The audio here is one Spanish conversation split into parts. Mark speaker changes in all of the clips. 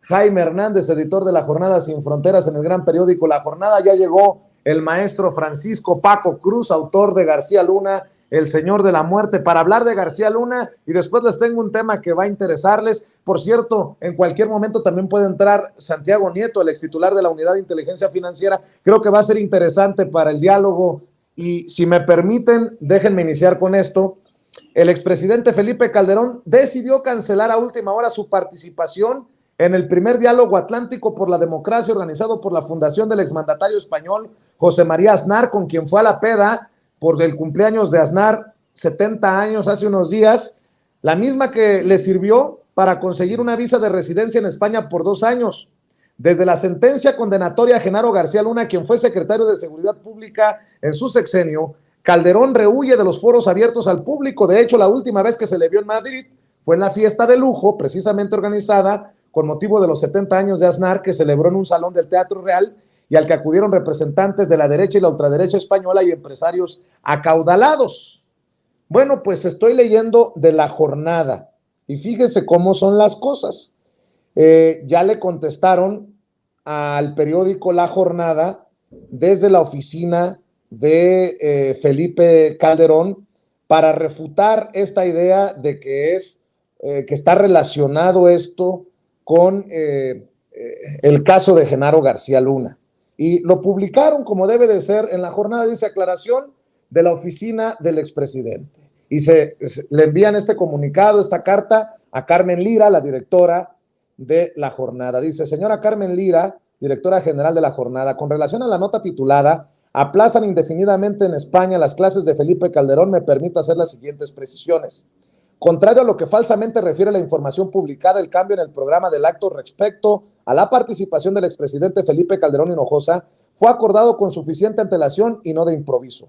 Speaker 1: Jaime Hernández, editor de La Jornada Sin Fronteras en el gran periódico La Jornada. Ya llegó el maestro Francisco Paco Cruz, autor de García Luna, El Señor de la Muerte, para hablar de García Luna, y después les tengo un tema que va a interesarles. Por cierto, en cualquier momento también puede entrar Santiago Nieto, el extitular de la Unidad de Inteligencia Financiera. Creo que va a ser interesante para el diálogo, y si me permiten, déjenme iniciar con esto. El expresidente Felipe Calderón decidió cancelar a última hora su participación en el primer diálogo atlántico por la democracia organizado por la fundación del exmandatario español José María Aznar, con quien fue a la peda por el cumpleaños de Aznar, 70 años hace unos días, la misma que le sirvió para conseguir una visa de residencia en España por 2 años. Desde la sentencia condenatoria a Genaro García Luna, quien fue secretario de Seguridad Pública en su sexenio, Calderón rehuye de los foros abiertos al público. De hecho, la última vez que se le vio en Madrid fue en la fiesta de lujo, precisamente organizada con motivo de los 70 años de Aznar, que celebró en un salón del Teatro Real y al que acudieron representantes de la derecha y la ultraderecha española y empresarios acaudalados. Bueno, pues estoy leyendo de La Jornada y fíjese cómo son las cosas. Ya le contestaron al periódico La Jornada desde la oficina de Felipe Calderón para refutar esta idea de que está relacionado esto con el caso de Genaro García Luna. Y lo publicaron como debe de ser en La Jornada, dice: aclaración de la oficina del expresidente. Y le envían este comunicado, esta carta a Carmen Lira, la directora de La Jornada. Dice: señora Carmen Lira, directora general de La Jornada, con relación a la nota titulada "Aplazan indefinidamente en España las clases de Felipe Calderón", me permito hacer las siguientes precisiones. Contrario a lo que falsamente refiere la información publicada, el cambio en el programa del acto respecto a la participación del expresidente Felipe Calderón Hinojosa fue acordado con suficiente antelación y no de improviso.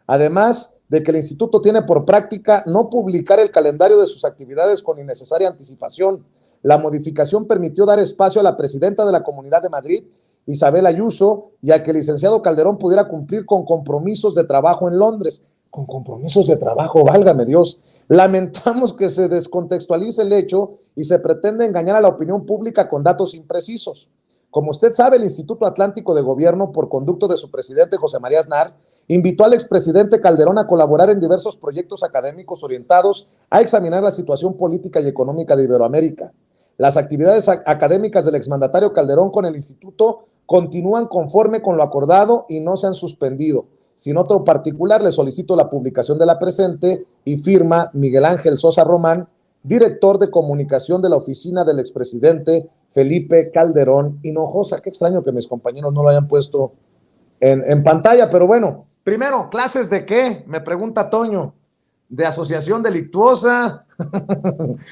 Speaker 1: Además de que el instituto tiene por práctica no publicar el calendario de sus actividades con innecesaria anticipación, la modificación permitió dar espacio a la presidenta de la Comunidad de Madrid, Isabel Ayuso, y a que el licenciado Calderón pudiera cumplir con compromisos de trabajo en Londres. Con compromisos de trabajo, válgame Dios. Lamentamos que se descontextualice el hecho y se pretende engañar a la opinión pública con datos imprecisos. Como usted sabe, el Instituto Atlántico de Gobierno, por conducto de su presidente José María Aznar, invitó al expresidente Calderón a colaborar en diversos proyectos académicos orientados a examinar la situación política y económica de Iberoamérica. Las actividades académicas del exmandatario Calderón con el instituto continúan conforme con lo acordado y no se han suspendido. Sin otro particular, le solicito la publicación de la presente y firma Miguel Ángel Sosa Román, director de comunicación de la oficina del expresidente Felipe Calderón Hinojosa. Qué extraño que mis compañeros no lo hayan puesto en pantalla, pero bueno. Primero, ¿clases de qué? Me pregunta Toño. ¿De asociación delictuosa?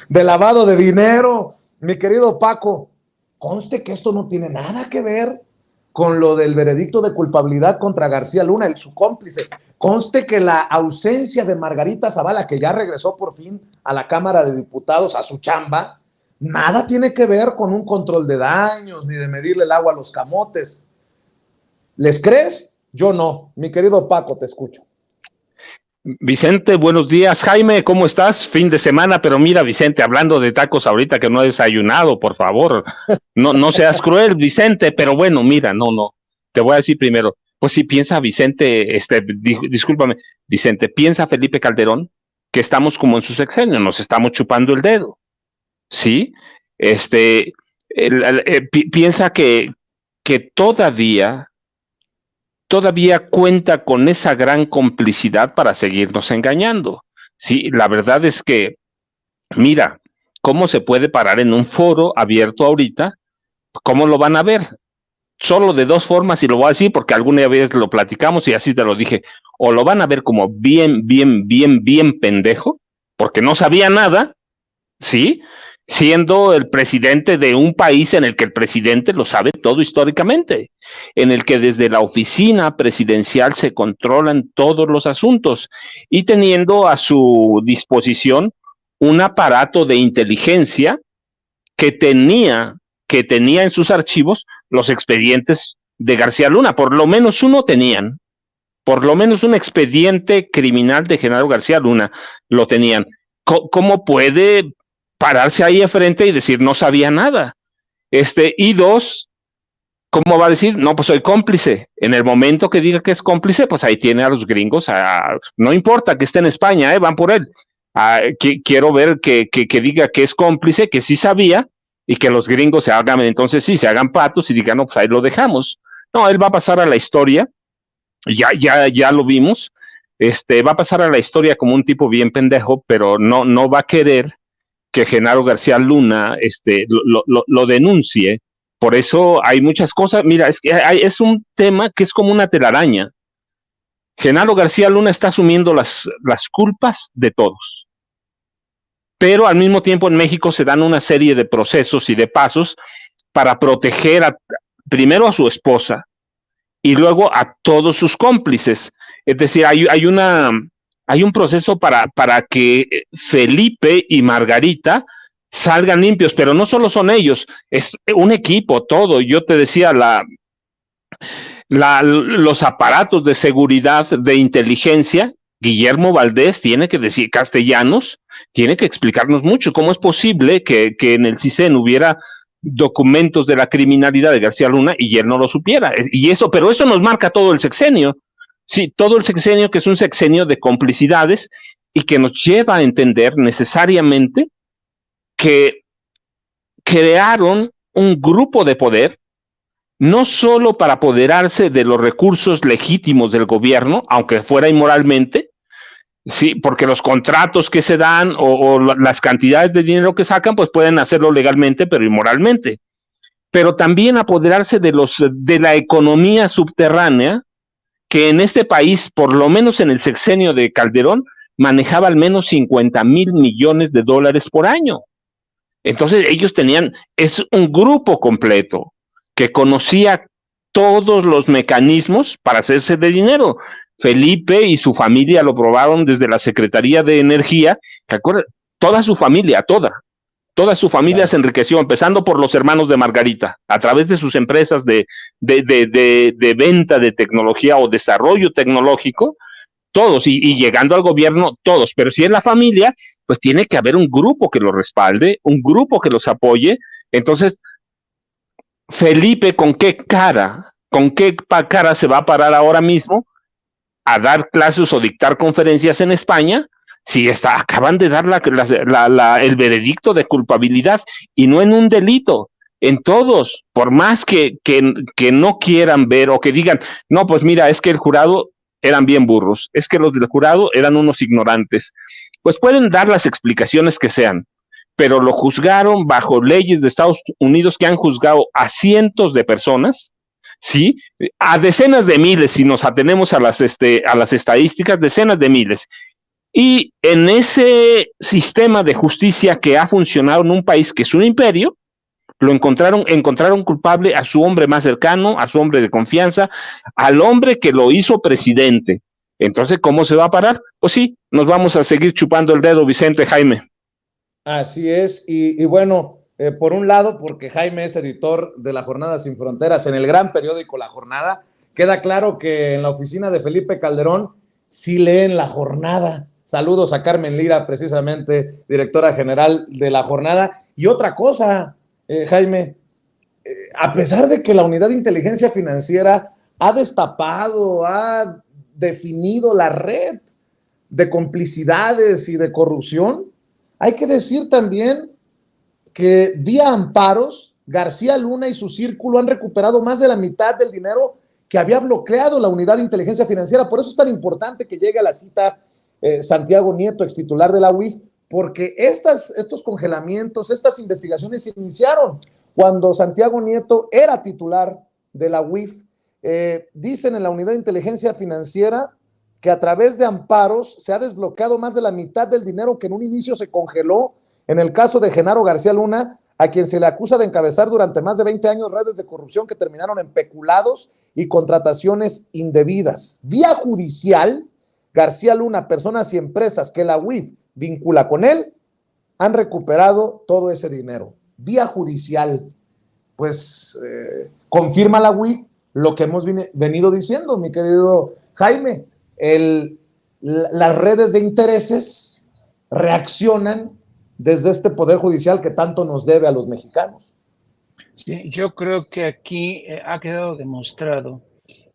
Speaker 1: ¿De lavado de dinero? Mi querido Paco, conste que esto no tiene nada que ver con lo del veredicto de culpabilidad contra García Luna, su cómplice. Conste que la ausencia de Margarita Zavala, que ya regresó por fin a la Cámara de Diputados, a su chamba, nada tiene que ver con un control de daños, ni de medirle el agua a los camotes. ¿Les crees? Yo no. Mi querido Paco, te escucho.
Speaker 2: Vicente, buenos días. Jaime, ¿cómo estás? Fin de semana, pero mira, Vicente, hablando de tacos ahorita que no he desayunado, por favor, no seas cruel, Vicente, pero bueno, mira, no, te voy a decir primero, pues si piensa Vicente, discúlpame, Vicente, piensa Felipe Calderón que estamos como en su sexenio, nos estamos chupando el dedo, ¿sí? Piensa que todavía cuenta con esa gran complicidad para seguirnos engañando. Sí, la verdad es que, mira, ¿cómo se puede parar en un foro abierto ahorita? ¿Cómo lo van a ver? Solo de dos formas, y lo voy a decir porque alguna vez lo platicamos y así te lo dije. O lo van a ver como bien pendejo, porque no sabía nada, ¿sí? Siendo el presidente de un país en el que el presidente lo sabe todo históricamente, en el que desde la oficina presidencial se controlan todos los asuntos y teniendo a su disposición un aparato de inteligencia que tenía en sus archivos los expedientes de García Luna, por lo menos uno tenían, por lo menos un expediente criminal de Genaro García Luna lo tenían. ¿Cómo puede pararse ahí de frente y decir no sabía nada? Y dos, ¿cómo va a decir? No, pues soy cómplice. En el momento que diga que es cómplice, pues ahí tiene a los gringos. No importa que esté en España, van por él. Quiero ver que diga que es cómplice, que sí sabía, y que los gringos se hagan, entonces sí, se hagan patos y digan, no, pues ahí lo dejamos. No, él va a pasar a la historia, ya lo vimos, va a pasar a la historia como un tipo bien pendejo, pero no va a querer que Genaro García Luna lo denuncie. Por eso hay muchas cosas, mira, es un tema que es como una telaraña. Genaro García Luna está asumiendo las culpas de todos. Pero al mismo tiempo en México se dan una serie de procesos y de pasos para proteger primero a su esposa y luego a todos sus cómplices. Es decir, hay un proceso para que Felipe y Margarita salgan limpios, pero no solo son ellos, es un equipo, todo. Yo te decía, los aparatos de seguridad, de inteligencia, Guillermo Valdés tiene que decir, Castellanos, tiene que explicarnos mucho cómo es posible que en el CISEN hubiera documentos de la criminalidad de García Luna y él no lo supiera. Pero eso nos marca todo el sexenio. Sí, todo el sexenio, que es un sexenio de complicidades y que nos lleva a entender necesariamente que crearon un grupo de poder no solo para apoderarse de los recursos legítimos del gobierno, aunque fuera inmoralmente, sí, porque los contratos que se dan o las cantidades de dinero que sacan, pues pueden hacerlo legalmente, pero inmoralmente. Pero también apoderarse de la economía subterránea, que en este país, por lo menos en el sexenio de Calderón, manejaba al menos 50,000 millones de dólares por año. Entonces ellos es un grupo completo que conocía todos los mecanismos para hacerse de dinero. Felipe y su familia lo probaron desde la Secretaría de Energía, ¿te acuerdas? Toda su familia se enriqueció, empezando por los hermanos de Margarita, a través de sus empresas de venta de tecnología o desarrollo tecnológico, todos, y llegando al gobierno, todos. Pero si es la familia, pues tiene que haber un grupo que los respalde, un grupo que los apoye. Entonces, Felipe, ¿con qué cara se va a parar ahora mismo a dar clases o dictar conferencias en España si acaban de dar el veredicto de culpabilidad y no en un delito? En todos, por más que no quieran ver o que digan, no, pues mira, es que el jurado eran bien burros, es que los del jurado eran unos ignorantes, pues pueden dar las explicaciones que sean, pero lo juzgaron bajo leyes de Estados Unidos que han juzgado a cientos de personas, ¿sí? A decenas de miles, si nos atenemos a las estadísticas, decenas de miles. Y en ese sistema de justicia que ha funcionado en un país que es un imperio, encontraron culpable a su hombre más cercano, a su hombre de confianza, al hombre que lo hizo presidente. Entonces, ¿cómo se va a parar? Pues sí, nos vamos a seguir chupando el dedo, Vicente, Jaime.
Speaker 1: Así es, y bueno, por un lado, porque Jaime es editor de La Jornada Sin Fronteras en el gran periódico La Jornada, queda claro que en la oficina de Felipe Calderón sí leen La Jornada. Saludos a Carmen Lira, precisamente directora general de La Jornada. Y otra cosa, Jaime, a pesar de que la Unidad de Inteligencia Financiera ha destapado, ha definido la red de complicidades y de corrupción, hay que decir también que vía amparos, García Luna y su círculo han recuperado más de la mitad del dinero que había bloqueado la Unidad de Inteligencia Financiera. Por eso es tan importante que llegue a la cita Santiago Nieto, ex titular de la UIF, porque estos congelamientos, estas investigaciones se iniciaron cuando Santiago Nieto era titular de la UIF. Dicen en la Unidad de Inteligencia Financiera que a través de amparos se ha desbloqueado más de la mitad del dinero que en un inicio se congeló en el caso de Genaro García Luna, a quien se le acusa de encabezar durante más de 20 años redes de corrupción que terminaron en peculados y contrataciones indebidas. Vía judicial, García Luna, personas y empresas que la UIF vincula con él, han recuperado todo ese dinero. Vía judicial, pues confirma la UIF lo que hemos venido diciendo, mi querido Jaime. Las redes de intereses reaccionan desde este poder judicial que tanto nos debe a los mexicanos.
Speaker 3: Sí, yo creo que aquí ha quedado demostrado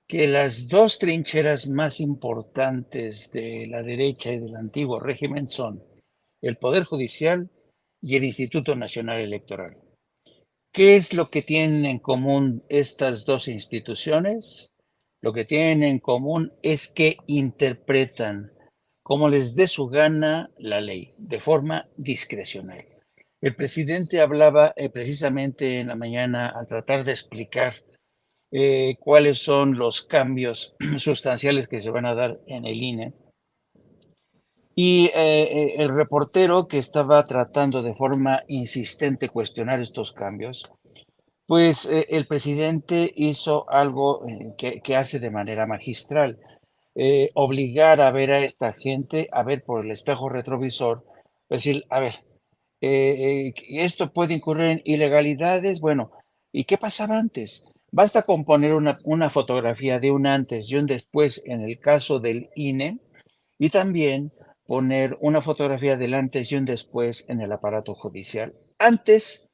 Speaker 3: que las dos trincheras más importantes de la derecha y del antiguo régimen son el Poder Judicial y el Instituto Nacional Electoral. ¿Qué es lo que tienen en común estas dos instituciones? Lo que tienen en común es que interpretan como les dé su gana la ley, de forma discrecional. El presidente hablaba precisamente en la mañana al tratar de explicar cuáles son los cambios sustanciales que se van a dar en el INE. Y el reportero que estaba tratando de forma insistente cuestionar estos cambios, pues el presidente hizo algo que hace de manera magistral, obligar a ver a esta gente, a ver por el espejo retrovisor, decir, a ver, esto puede incurrir en ilegalidades, bueno, ¿y qué pasaba antes? Basta con poner una fotografía de un antes y un después en el caso del INE y también poner una fotografía del antes y un después en el aparato judicial. Antes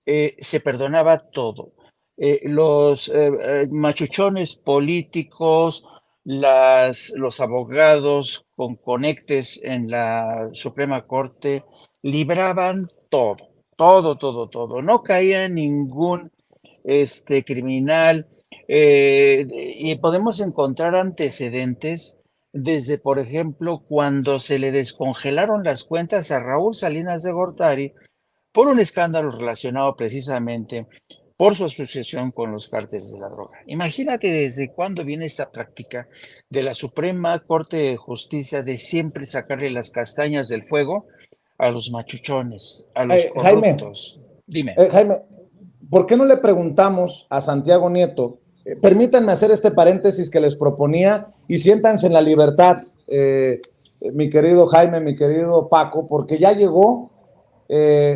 Speaker 3: se perdonaba todo. Los machuchones políticos, los abogados con conectes en la Suprema Corte, libraban todo, todo, todo, todo. No caía ningún criminal. Y podemos encontrar antecedentes desde, por ejemplo, cuando se le descongelaron las cuentas a Raúl Salinas de Gortari, por un escándalo relacionado precisamente por su asociación con los cárteles de la droga. Imagínate desde cuándo viene esta práctica de la Suprema Corte de Justicia de siempre sacarle las castañas del fuego a los machuchones, a los
Speaker 1: Jaime,
Speaker 3: corruptos. Dime.
Speaker 1: Jaime, ¿por qué no le preguntamos a Santiago Nieto? Permítanme hacer este paréntesis que les proponía y siéntanse en la libertad, mi querido Jaime, mi querido Paco, porque ya llegó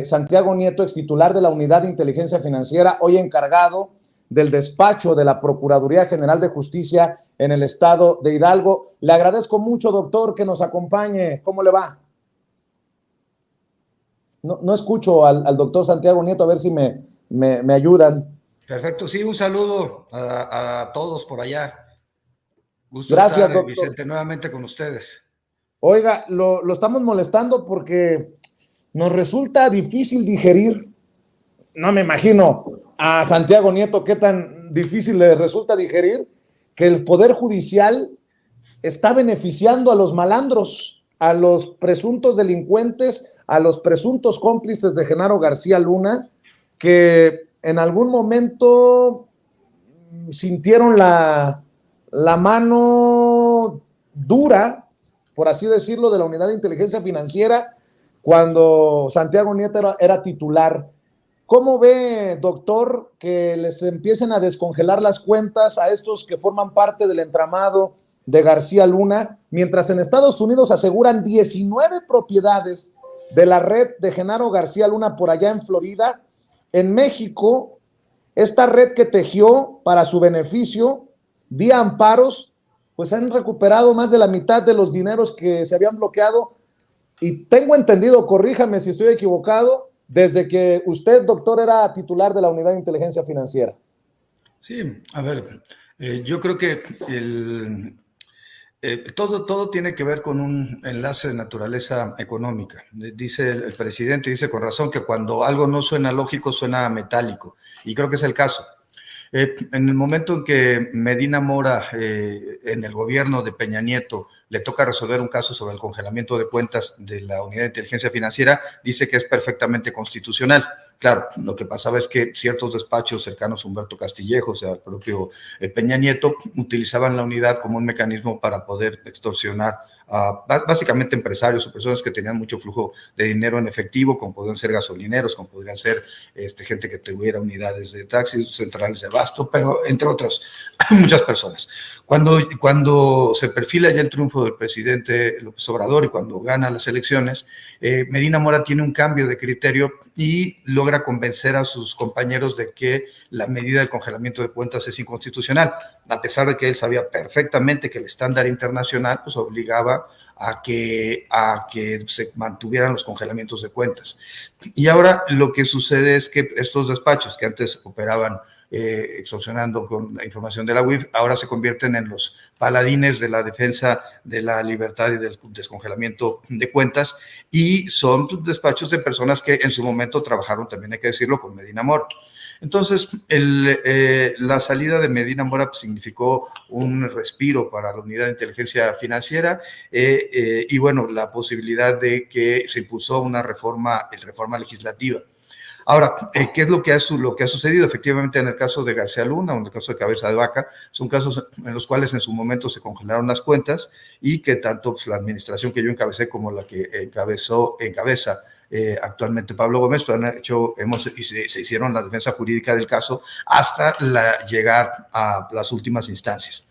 Speaker 1: Santiago Nieto, ex titular de la Unidad de Inteligencia Financiera, hoy encargado del despacho de la Procuraduría General de Justicia en el estado de Hidalgo. Le agradezco mucho, doctor, que nos acompañe. ¿Cómo le va? No escucho al doctor Santiago Nieto, a ver si me ayudan.
Speaker 4: Perfecto, sí, un saludo a todos por allá. Gusto
Speaker 1: Gracias,
Speaker 4: estar,
Speaker 1: doctor.
Speaker 4: Vicente, nuevamente con ustedes.
Speaker 1: Oiga, lo estamos molestando porque nos resulta difícil digerir. No me imagino a Santiago Nieto qué tan difícil le resulta digerir que el Poder Judicial está beneficiando a los malandros, a los presuntos delincuentes, a los presuntos cómplices de Genaro García Luna, que en algún momento sintieron la mano dura, por así decirlo, de la Unidad de Inteligencia Financiera cuando Santiago Nieto era titular. ¿Cómo ve, doctor, que les empiecen a descongelar las cuentas a estos que forman parte del entramado de García Luna, mientras en Estados Unidos aseguran 19 propiedades de la red de Genaro García Luna por allá en Florida? En México, esta red que tejió para su beneficio, vía amparos, pues han recuperado más de la mitad de los dineros que se habían bloqueado. Y tengo entendido, corríjame si estoy equivocado, desde que usted, doctor, era titular de la Unidad de Inteligencia Financiera.
Speaker 4: Sí, a ver, yo creo que todo tiene que ver con un enlace de naturaleza económica. Dice el presidente, dice con razón que cuando algo no suena lógico, suena metálico. Y creo que es el caso. En el momento en que Medina Mora, en el gobierno de Peña Nieto, le toca resolver un caso sobre el congelamiento de cuentas de la Unidad de Inteligencia Financiera, dice que es perfectamente constitucional. Claro, lo que pasaba es que ciertos despachos cercanos a Humberto Castillejo, o sea, al propio Peña Nieto, utilizaban la unidad como un mecanismo para poder extorsionar a básicamente empresarios o personas que tenían mucho flujo de dinero en efectivo, como podrían ser gasolineros, como podrían ser gente que tuviera unidades de taxis, centrales de abasto, pero entre otras muchas personas. Cuando se perfila ya el triunfo del presidente López Obrador y cuando gana las elecciones, Medina Mora tiene un cambio de criterio y logra convencer a sus compañeros de que la medida del congelamiento de cuentas es inconstitucional, a pesar de que él sabía perfectamente que el estándar internacional pues obligaba obligaba a que se mantuvieran los congelamientos de cuentas. Y ahora lo que sucede es que estos despachos que antes operaban extorsionando con la información de la UIF, ahora se convierten en los paladines de la defensa de la libertad y del descongelamiento de cuentas, y son despachos de personas que en su momento trabajaron, también hay que decirlo, con Medina Mora. Entonces, la salida de Medina Mora significó un respiro para la Unidad de Inteligencia Financiera y bueno, la posibilidad de que se impulsó una reforma legislativa. Ahora, ¿qué es lo que ha sucedido? Efectivamente, en el caso de García Luna o en el caso de Cabeza de Vaca, son casos en los cuales en su momento se congelaron las cuentas y que tanto la administración que yo encabecé como la que encabeza actualmente Pablo Gómez, se hicieron la defensa jurídica del caso hasta llegar a las últimas instancias.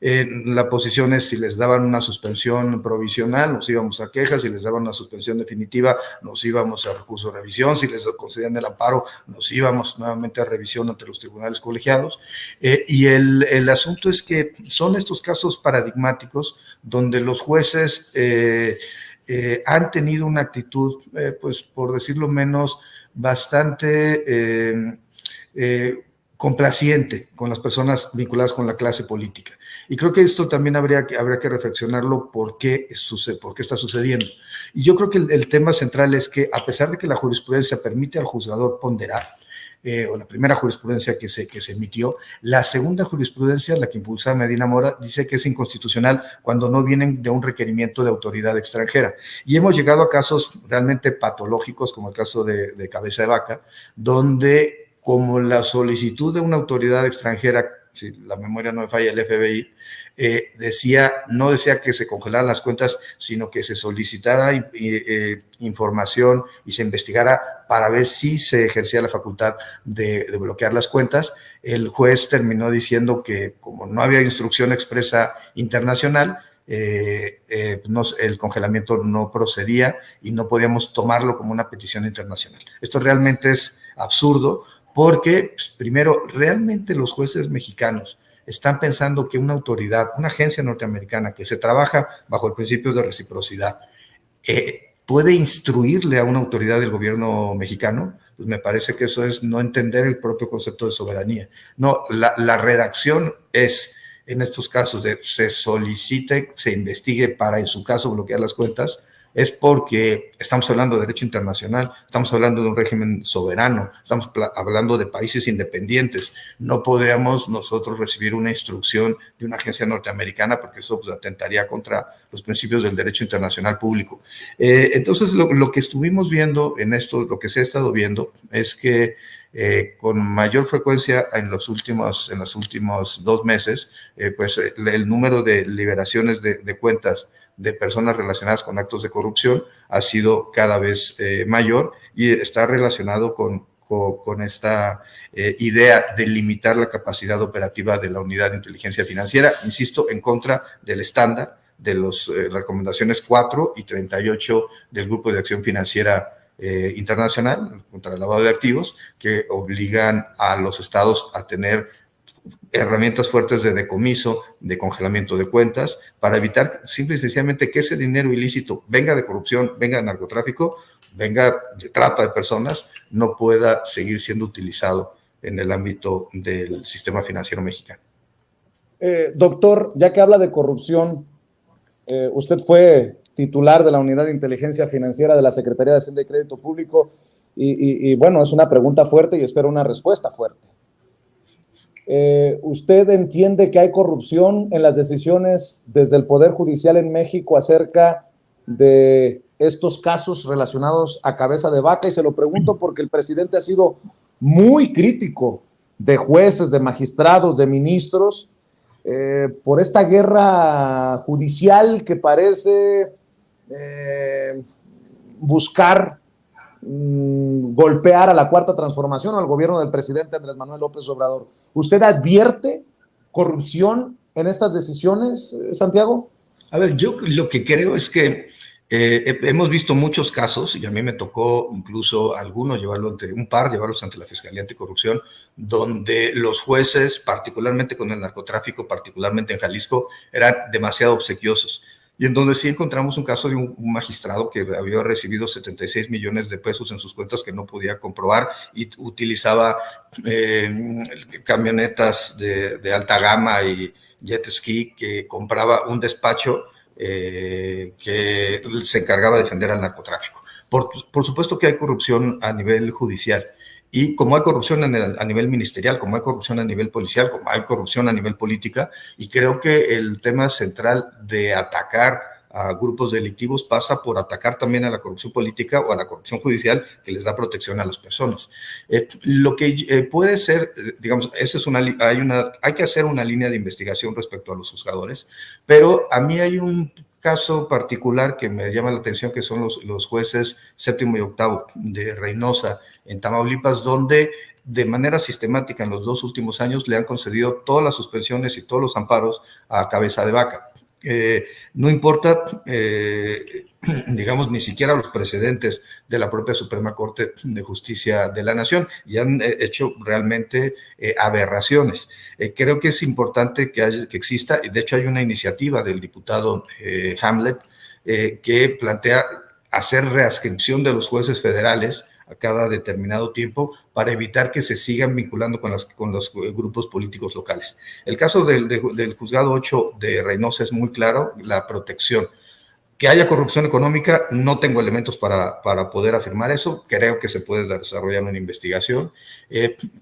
Speaker 4: La posición es: si les daban una suspensión provisional, nos íbamos a quejas; si les daban una suspensión definitiva, nos íbamos a recurso de revisión; si les concedían el amparo, nos íbamos nuevamente a revisión ante los tribunales colegiados. Y el asunto es que son estos casos paradigmáticos donde los jueces han tenido una actitud, pues por decirlo menos, bastante complaciente con las personas vinculadas con la clase política. Y creo que esto también habría que reflexionarlo por qué está sucediendo. Y yo creo que el tema central es que, a pesar de que la jurisprudencia permite al juzgador ponderar, o la primera jurisprudencia que se emitió, la segunda jurisprudencia, la que impulsa Medina Mora, dice que es inconstitucional cuando no vienen de un requerimiento de autoridad extranjera. Y hemos llegado a casos realmente patológicos, como el caso de Cabeza de Vaca, donde, como la solicitud de una autoridad extranjera, si la memoria no me falla, el FBI, no decía que se congelaran las cuentas, sino que se solicitara información y se investigara para ver si se ejercía la facultad de bloquear las cuentas. El juez terminó diciendo que, como no había instrucción expresa internacional, el congelamiento no procedía y no podíamos tomarlo como una petición internacional. Esto realmente es absurdo, porque, pues, primero, realmente los jueces mexicanos están pensando que una autoridad, una agencia norteamericana que se trabaja bajo el principio de reciprocidad, puede instruirle a una autoridad del gobierno mexicano. Pues me parece que eso es no entender el propio concepto de soberanía. No, la redacción es, en estos casos, se solicite, se investigue para, en su caso, bloquear las cuentas, es porque estamos hablando de derecho internacional, estamos hablando de un régimen soberano, estamos hablando de países independientes. No podemos nosotros recibir una instrucción de una agencia norteamericana, porque eso, pues, atentaría contra los principios del derecho internacional público. Entonces, lo que estuvimos viendo en esto, lo que se ha estado viendo, es que con mayor frecuencia en los últimos 2 meses, el número de liberaciones de cuentas de personas relacionadas con actos de corrupción ha sido cada vez mayor, y está relacionado con esta idea de limitar la capacidad operativa de la Unidad de Inteligencia Financiera, insisto, en contra del estándar de las recomendaciones 4 y 38 del Grupo de Acción Financiera Internacional contra el lavado de activos, que obligan a los estados a tener herramientas fuertes de decomiso, de congelamiento de cuentas, para evitar simple y sencillamente que ese dinero ilícito, venga de corrupción, venga de narcotráfico, venga de trata de personas, no pueda seguir siendo utilizado en el ámbito del sistema financiero mexicano.
Speaker 1: Doctor, ya que habla de corrupción, usted fue titular de la Unidad de Inteligencia Financiera de la Secretaría de Hacienda y Crédito Público, y bueno, es una pregunta fuerte y espero una respuesta fuerte. ¿Usted entiende que hay corrupción en las decisiones desde el Poder Judicial en México acerca de estos casos relacionados a Cabeza de Vaca? Y se lo pregunto porque el presidente ha sido muy crítico de jueces, de magistrados, de ministros, por esta guerra judicial que parece buscar golpear a la Cuarta Transformación o al gobierno del presidente Andrés Manuel López Obrador. ¿Usted advierte corrupción en estas decisiones, Santiago?
Speaker 4: A ver, yo lo que creo es que hemos visto muchos casos, y a mí me tocó incluso llevarlos ante la Fiscalía Anticorrupción, donde los jueces, particularmente con el narcotráfico, particularmente en Jalisco, eran demasiado obsequiosos. y en donde sí encontramos un caso de un magistrado que había recibido 76 millones de pesos en sus cuentas que no podía comprobar y utilizaba camionetas de alta gama y jet ski, que compraba un despacho que se encargaba de defender al narcotráfico. Por supuesto que hay corrupción a nivel judicial, y como hay corrupción a nivel ministerial, como hay corrupción a nivel policial, como hay corrupción a nivel política, y creo que el tema central de atacar a grupos delictivos pasa por atacar también a la corrupción política o a la corrupción judicial que les da protección a las personas. Lo que puede ser, digamos, hay que hacer una línea de investigación respecto a los juzgadores, pero a mí hay un caso particular que me llama la atención, que son los jueces séptimo y octavo de Reynosa, en Tamaulipas, donde de manera sistemática en los 2 últimos años le han concedido todas las suspensiones y todos los amparos a Cabeza de Vaca. No importa, digamos, ni siquiera los precedentes de la propia Suprema Corte de Justicia de la Nación, y han hecho realmente aberraciones. Creo que es importante que exista, y de hecho hay una iniciativa del diputado Hamlet que plantea hacer readscripción de los jueces federales a cada determinado tiempo para evitar que se sigan vinculando con los grupos políticos locales. El caso del juzgado 8 de Reynosa es muy claro, la protección. Que haya corrupción económica, no tengo elementos para poder afirmar eso, creo que se puede desarrollar una investigación,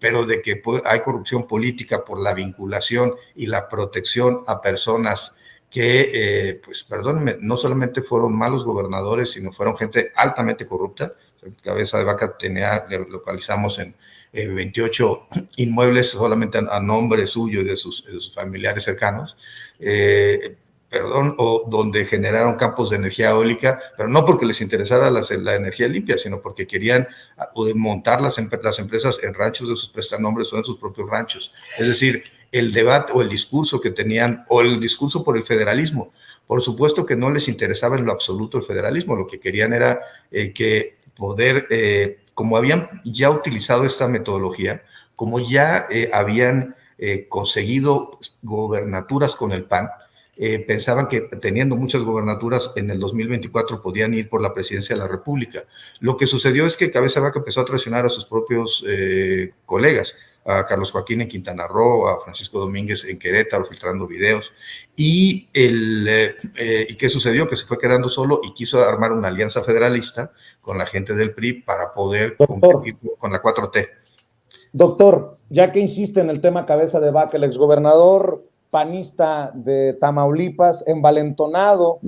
Speaker 4: pero de que hay corrupción política por la vinculación y la protección a personas que, pues perdónenme, no solamente fueron malos gobernadores, sino fueron gente altamente corrupta. Cabeza de Vaca localizamos en 28 inmuebles solamente a nombre suyo y de sus familiares cercanos, o donde generaron campos de energía eólica, pero no porque les interesara la energía limpia, sino porque querían montar las empresas en ranchos de sus prestanombres o en sus propios ranchos. Es decir, el debate o el discurso que tenían, o el discurso por el federalismo, por supuesto que no les interesaba en lo absoluto el federalismo, lo que querían era que poder, como habían ya utilizado esta metodología, como ya habían conseguido gobernaturas con el PAN, pensaban que teniendo muchas gobernaturas en el 2024 podían ir por la presidencia de la República. Lo que sucedió es que Cabeza de Vaca empezó a traicionar a sus propios colegas, a Carlos Joaquín en Quintana Roo, a Francisco Domínguez en Querétaro, filtrando videos. ¿Y qué sucedió? Que se fue quedando solo y quiso armar una alianza federalista con la gente del PRI para poder competir con la 4T.
Speaker 1: Doctor, ya que insiste en el tema Cabeza de Vaca, el exgobernador panista de Tamaulipas, envalentonado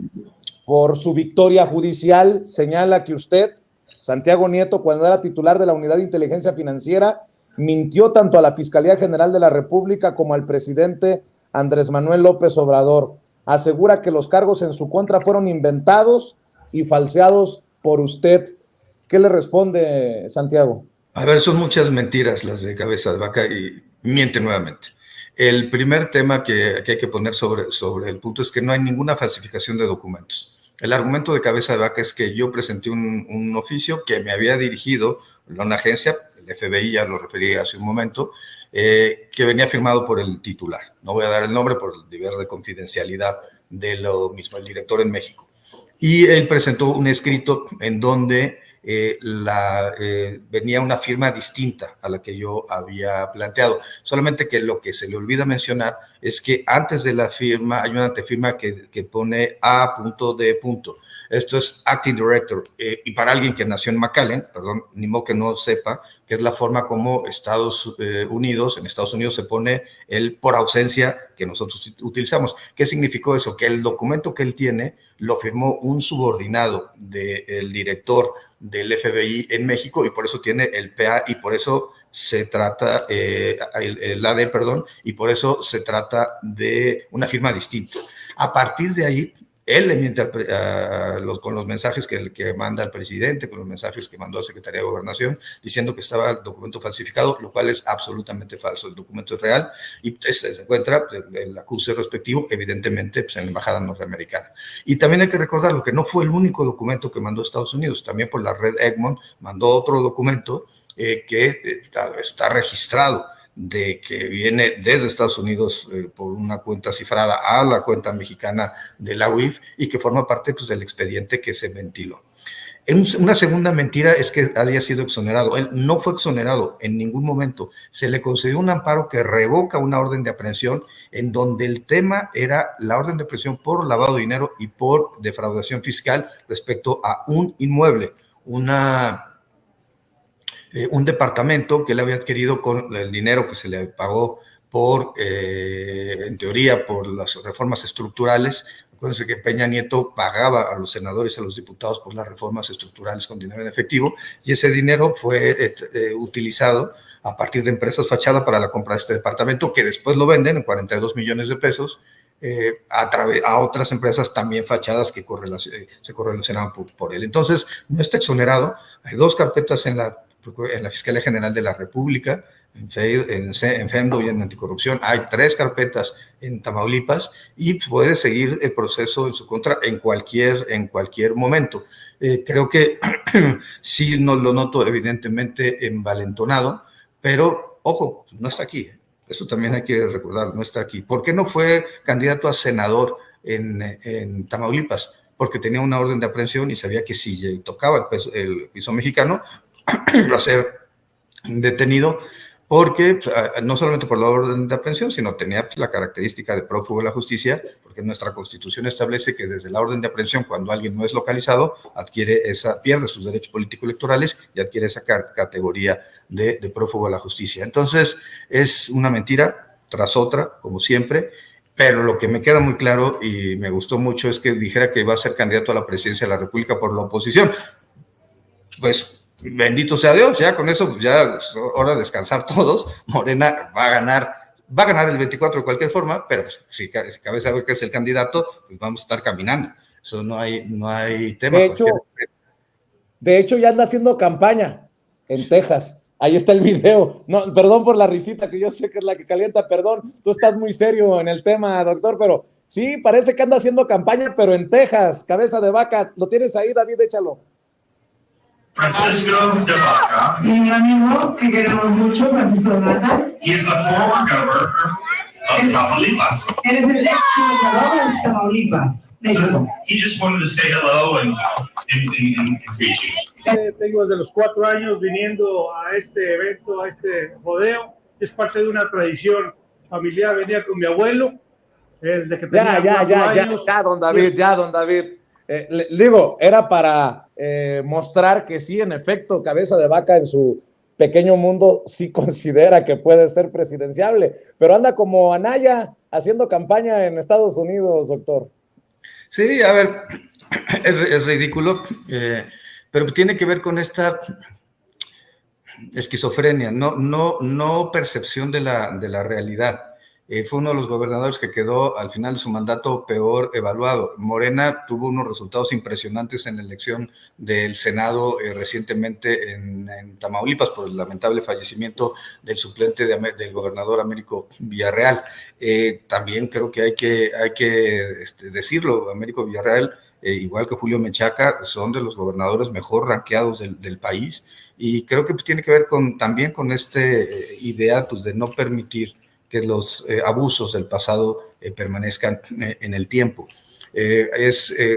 Speaker 1: por su victoria judicial, señala que usted, Santiago Nieto, cuando era titular de la Unidad de Inteligencia Financiera, mintió tanto a la Fiscalía General de la República como al presidente Andrés Manuel López Obrador. Asegura que los cargos en su contra fueron inventados y falseados por usted. ¿Qué le responde, Santiago?
Speaker 4: A ver, son muchas mentiras las de Cabeza de Vaca y miente nuevamente. El primer tema que hay que poner sobre el punto es que no hay ninguna falsificación de documentos. El argumento de Cabeza de Vaca es que yo presenté un oficio que me había dirigido a una agencia, el FBI, ya lo referí hace un momento, que venía firmado por el titular. No voy a dar el nombre por el deber de confidencialidad de lo mismo, el director en México. Y él presentó un escrito en donde venía una firma distinta a la que yo había planteado. Solamente que lo que se le olvida mencionar es que antes de la firma hay una antefirma que pone A.D. Esto es Acting Director. Y para alguien que nació en McAllen, perdón, ni modo que no sepa, que es la forma como en Estados Unidos se pone el por ausencia que nosotros utilizamos. ¿Qué significó eso? Que el documento que él tiene lo firmó un subordinado del director del FBI en México y por eso tiene el PA y por eso se trata, el AD, perdón, y por eso se trata de una firma distinta. A partir de ahí, él le miente con los mensajes que manda al presidente, con los mensajes que mandó a la Secretaría de Gobernación, diciendo que estaba el documento falsificado, lo cual es absolutamente falso. El documento es real y se encuentra el acuse respectivo, evidentemente, pues, en la Embajada Norteamericana. Y también hay que recordar lo que no fue el único documento que mandó Estados Unidos. También por la red Egmont mandó otro documento que está registrado de que viene desde Estados Unidos por una cuenta cifrada a la cuenta mexicana de la UIF y que forma parte pues, del expediente que se ventiló. Una segunda mentira es que haya sido exonerado. Él no fue exonerado en ningún momento. Se le concedió un amparo que revoca una orden de aprehensión en donde el tema era la orden de aprehensión por lavado de dinero y por defraudación fiscal respecto a un inmueble, un departamento que él había adquirido con el dinero que se le pagó en teoría, por las reformas estructurales. Acuérdense que Peña Nieto pagaba a los senadores y a los diputados por las reformas estructurales con dinero en efectivo, y ese dinero fue utilizado a partir de empresas fachada para la compra de este departamento, que después lo venden en 42 millones de pesos a otras empresas también fachadas que se correlacionaban por él. Entonces, no está exonerado. Hay 2 carpetas en la Fiscalía General de la República, en FEMDO y en Anticorrupción. Hay 3 carpetas en Tamaulipas y puede seguir el proceso en su contra en cualquier momento. Creo que sí no lo noto evidentemente envalentonado, pero ojo, no está aquí. Eso también hay que recordar, no está aquí. ¿Por qué no fue candidato a senador en Tamaulipas? Porque tenía una orden de aprehensión y sabía que si tocaba el piso mexicano iba a ser detenido, porque no solamente por la orden de aprehensión, sino tenía la característica de prófugo de la justicia, porque nuestra Constitución establece que desde la orden de aprehensión, cuando alguien no es localizado, pierde sus derechos político-electorales y adquiere esa categoría de prófugo de la justicia. Entonces, es una mentira tras otra, como siempre, pero lo que me queda muy claro y me gustó mucho es que dijera que iba a ser candidato a la presidencia de la República por la oposición. Pues bendito sea Dios, ya con eso pues ya es hora de descansar todos. Morena va a ganar el 24 de cualquier forma, pero pues, si Cabeza de Vaca es el candidato, pues vamos a estar caminando. Eso no hay tema.
Speaker 1: De hecho, ya anda haciendo campaña en Texas. Ahí está el video. No, perdón por la risita, que yo sé que es la que calienta, perdón. Tú estás muy serio en el tema, doctor, pero sí, parece que anda haciendo campaña, pero en Texas. Cabeza de Vaca, ¿lo tienes ahí, David? Échalo.
Speaker 5: Francisco de Vaca.
Speaker 6: Mi amigo, que queremos mucho, Francisco de Vaca.
Speaker 5: He is the former governor of Tamaulipas.
Speaker 6: Eres el ex gobernador de Tamaulipas, México.
Speaker 5: He just wanted to say hello and greet you.
Speaker 7: Tengo desde los 4 años viniendo a este evento, a este rodeo. Es parte de una tradición familiar. Venía con mi abuelo desde que tenía 4 años.
Speaker 1: Ya, don David. Digo, era para mostrar que sí, en efecto, Cabeza de Vaca en su pequeño mundo sí considera que puede ser presidenciable, pero anda como Anaya haciendo campaña en Estados Unidos, doctor.
Speaker 4: Sí, a ver, es ridículo, pero tiene que ver con esta esquizofrenia, no percepción de la realidad. Fue uno de los gobernadores que quedó al final de su mandato peor evaluado. Morena tuvo unos resultados impresionantes en la elección del Senado recientemente en Tamaulipas por el lamentable fallecimiento del suplente del gobernador Américo Villarreal. También creo que hay que decirlo, Américo Villarreal, igual que Julio Menchaca, son de los gobernadores mejor rankeados del país, y creo que tiene que ver también con esta idea pues, de no permitir que los abusos del pasado permanezcan en el tiempo.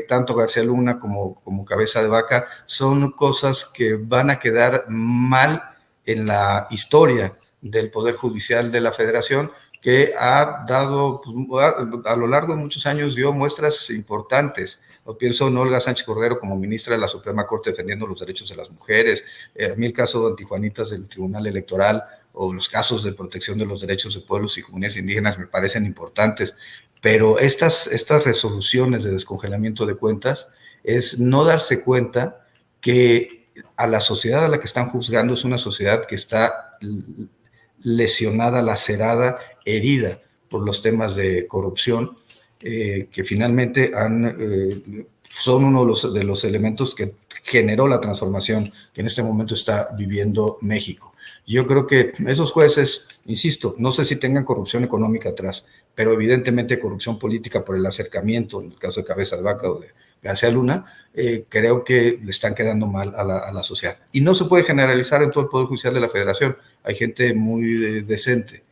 Speaker 4: Tanto García Luna como Cabeza de Vaca son cosas que van a quedar mal en la historia del Poder Judicial de la Federación, que ha dado, a lo largo de muchos años, dio muestras importantes. Lo pienso en Olga Sánchez Cordero como ministra de la Suprema Corte defendiendo los derechos de las mujeres, a mí el caso de antijuanitas del Tribunal Electoral, o los casos de protección de los derechos de pueblos y comunidades indígenas me parecen importantes, pero estas resoluciones de descongelamiento de cuentas es no darse cuenta que a la sociedad a la que están juzgando es una sociedad que está lesionada, lacerada, herida por los temas de corrupción, que finalmente son uno de los elementos que generó la transformación que en este momento está viviendo México. Yo creo que esos jueces, insisto, no sé si tengan corrupción económica atrás, pero evidentemente corrupción política por el acercamiento, en el caso de Cabeza de Vaca García Luna, creo que le están quedando mal a la sociedad. Y no se puede generalizar en todo el Poder Judicial de la Federación. Hay gente muy decente,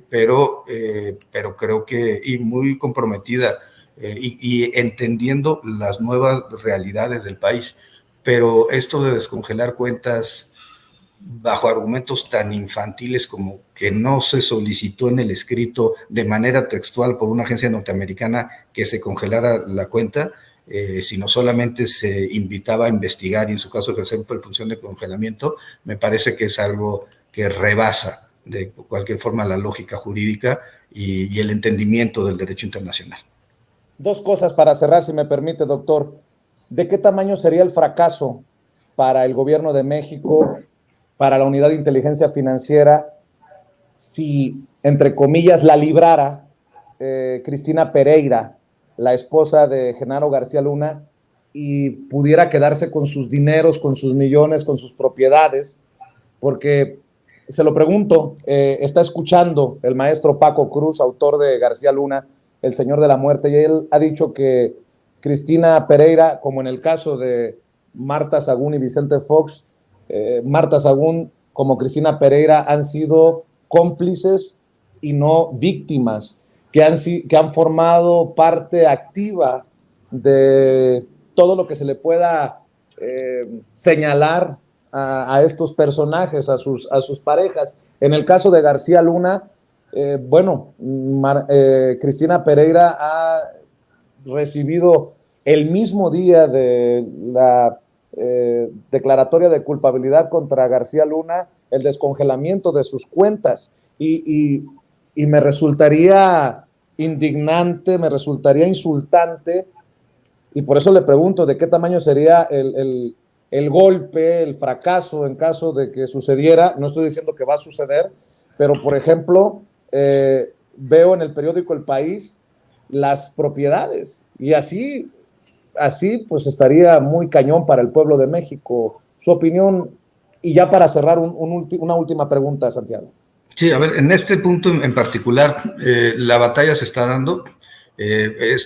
Speaker 4: pero creo que, y muy comprometida, y entendiendo las nuevas realidades del país. Pero esto de descongelar cuentas bajo argumentos tan infantiles como que no se solicitó en el escrito de manera textual por una agencia norteamericana que se congelara la cuenta, sino solamente se invitaba a investigar y en su caso ejercer la función de congelamiento, me parece que es algo que rebasa de cualquier forma la lógica jurídica y el entendimiento del derecho internacional.
Speaker 1: Dos cosas para cerrar, si me permite, doctor. ¿De qué tamaño sería el fracaso para el gobierno de México, para la Unidad de Inteligencia Financiera, si, entre comillas, la librara Cristina Pereira, la esposa de Genaro García Luna, y pudiera quedarse con sus dineros, con sus millones, con sus propiedades? Porque, se lo pregunto, está escuchando el maestro Paco Cruz, autor de García Luna, El Señor de la Muerte, y él ha dicho que Cristina Pereira, como en el caso de Marta Sagún y Vicente Fox, Marta Sagún como Cristina Pereira han sido cómplices y no víctimas, que han formado parte activa de todo lo que se le pueda señalar a estos personajes, a sus parejas. En el caso de García Luna, Cristina Pereira ha recibido el mismo día de la declaratoria de culpabilidad contra García Luna el descongelamiento de sus cuentas, y me resultaría indignante, me resultaría insultante, y por eso le pregunto de qué tamaño sería el golpe, el fracaso en caso de que sucediera. No estoy diciendo que va a suceder, pero por ejemplo, veo en el periódico El País las propiedades, y así pues estaría muy cañón para el pueblo de México. Su opinión, y ya para cerrar una última pregunta, Santiago.
Speaker 4: Sí, a ver, en este punto en particular, la batalla se está dando.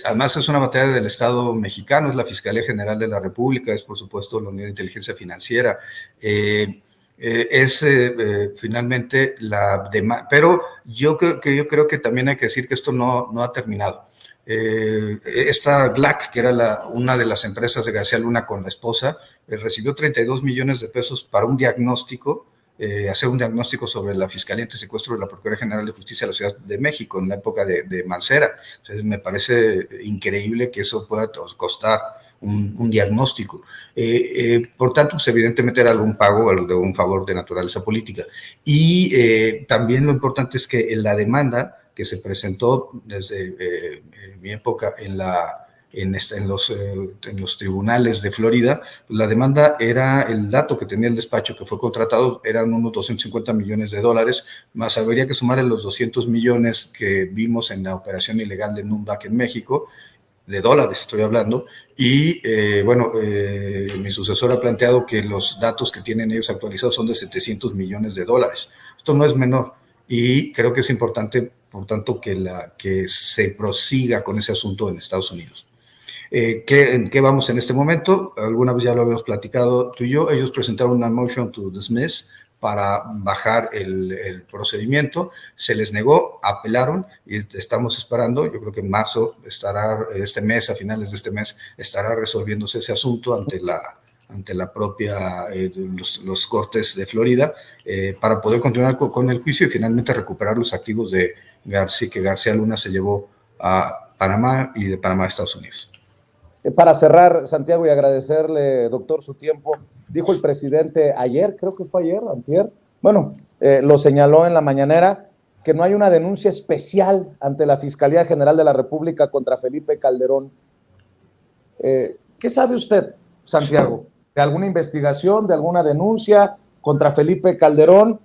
Speaker 4: Además es una batalla del Estado mexicano, es la Fiscalía General de la República, es por supuesto la Unidad de Inteligencia Financiera, finalmente la demanda, pero yo creo que también hay que decir que esto no ha terminado. Esta GLAC, que era una de las empresas de García Luna con la esposa, recibió 32 millones de pesos para un diagnóstico, hacer un diagnóstico sobre la Fiscalía Antisecuestro de la Procuraduría General de Justicia de la Ciudad de México en la época de Mancera. Entonces, me parece increíble que eso pueda costar un diagnóstico. Por tanto, pues, evidentemente era algún pago, algún favor de naturaleza política. Y también lo importante es que en la demanda que se presentó desde mi época en los tribunales de Florida, la demanda era, el dato que tenía el despacho que fue contratado eran unos 250 millones de dólares, más habría que sumarle los 200 millones que vimos en la operación ilegal de Nunback en México, de dólares estoy hablando, y mi sucesor ha planteado que los datos que tienen ellos actualizados son de 700 millones de dólares. Esto no es menor, y creo que es importante, por tanto, que se prosiga con ese asunto en Estados Unidos. ¿En qué vamos en este momento? Alguna vez ya lo habíamos platicado tú y yo. Ellos presentaron una motion to dismiss para bajar el procedimiento. Se les negó, apelaron y estamos esperando. Yo creo que en marzo a finales de este mes, estará resolviéndose ese asunto ante la propia, los cortes de Florida, para poder continuar con el juicio y finalmente recuperar los activos que García Luna se llevó a Panamá y de Panamá a Estados Unidos.
Speaker 1: Para cerrar, Santiago, y agradecerle, doctor, su tiempo, dijo el presidente ayer, creo que fue ayer, antier, lo señaló en la mañanera, que no hay una denuncia especial ante la Fiscalía General de la República contra Felipe Calderón. ¿Qué sabe usted, Santiago, de alguna investigación, de alguna denuncia contra Felipe Calderón?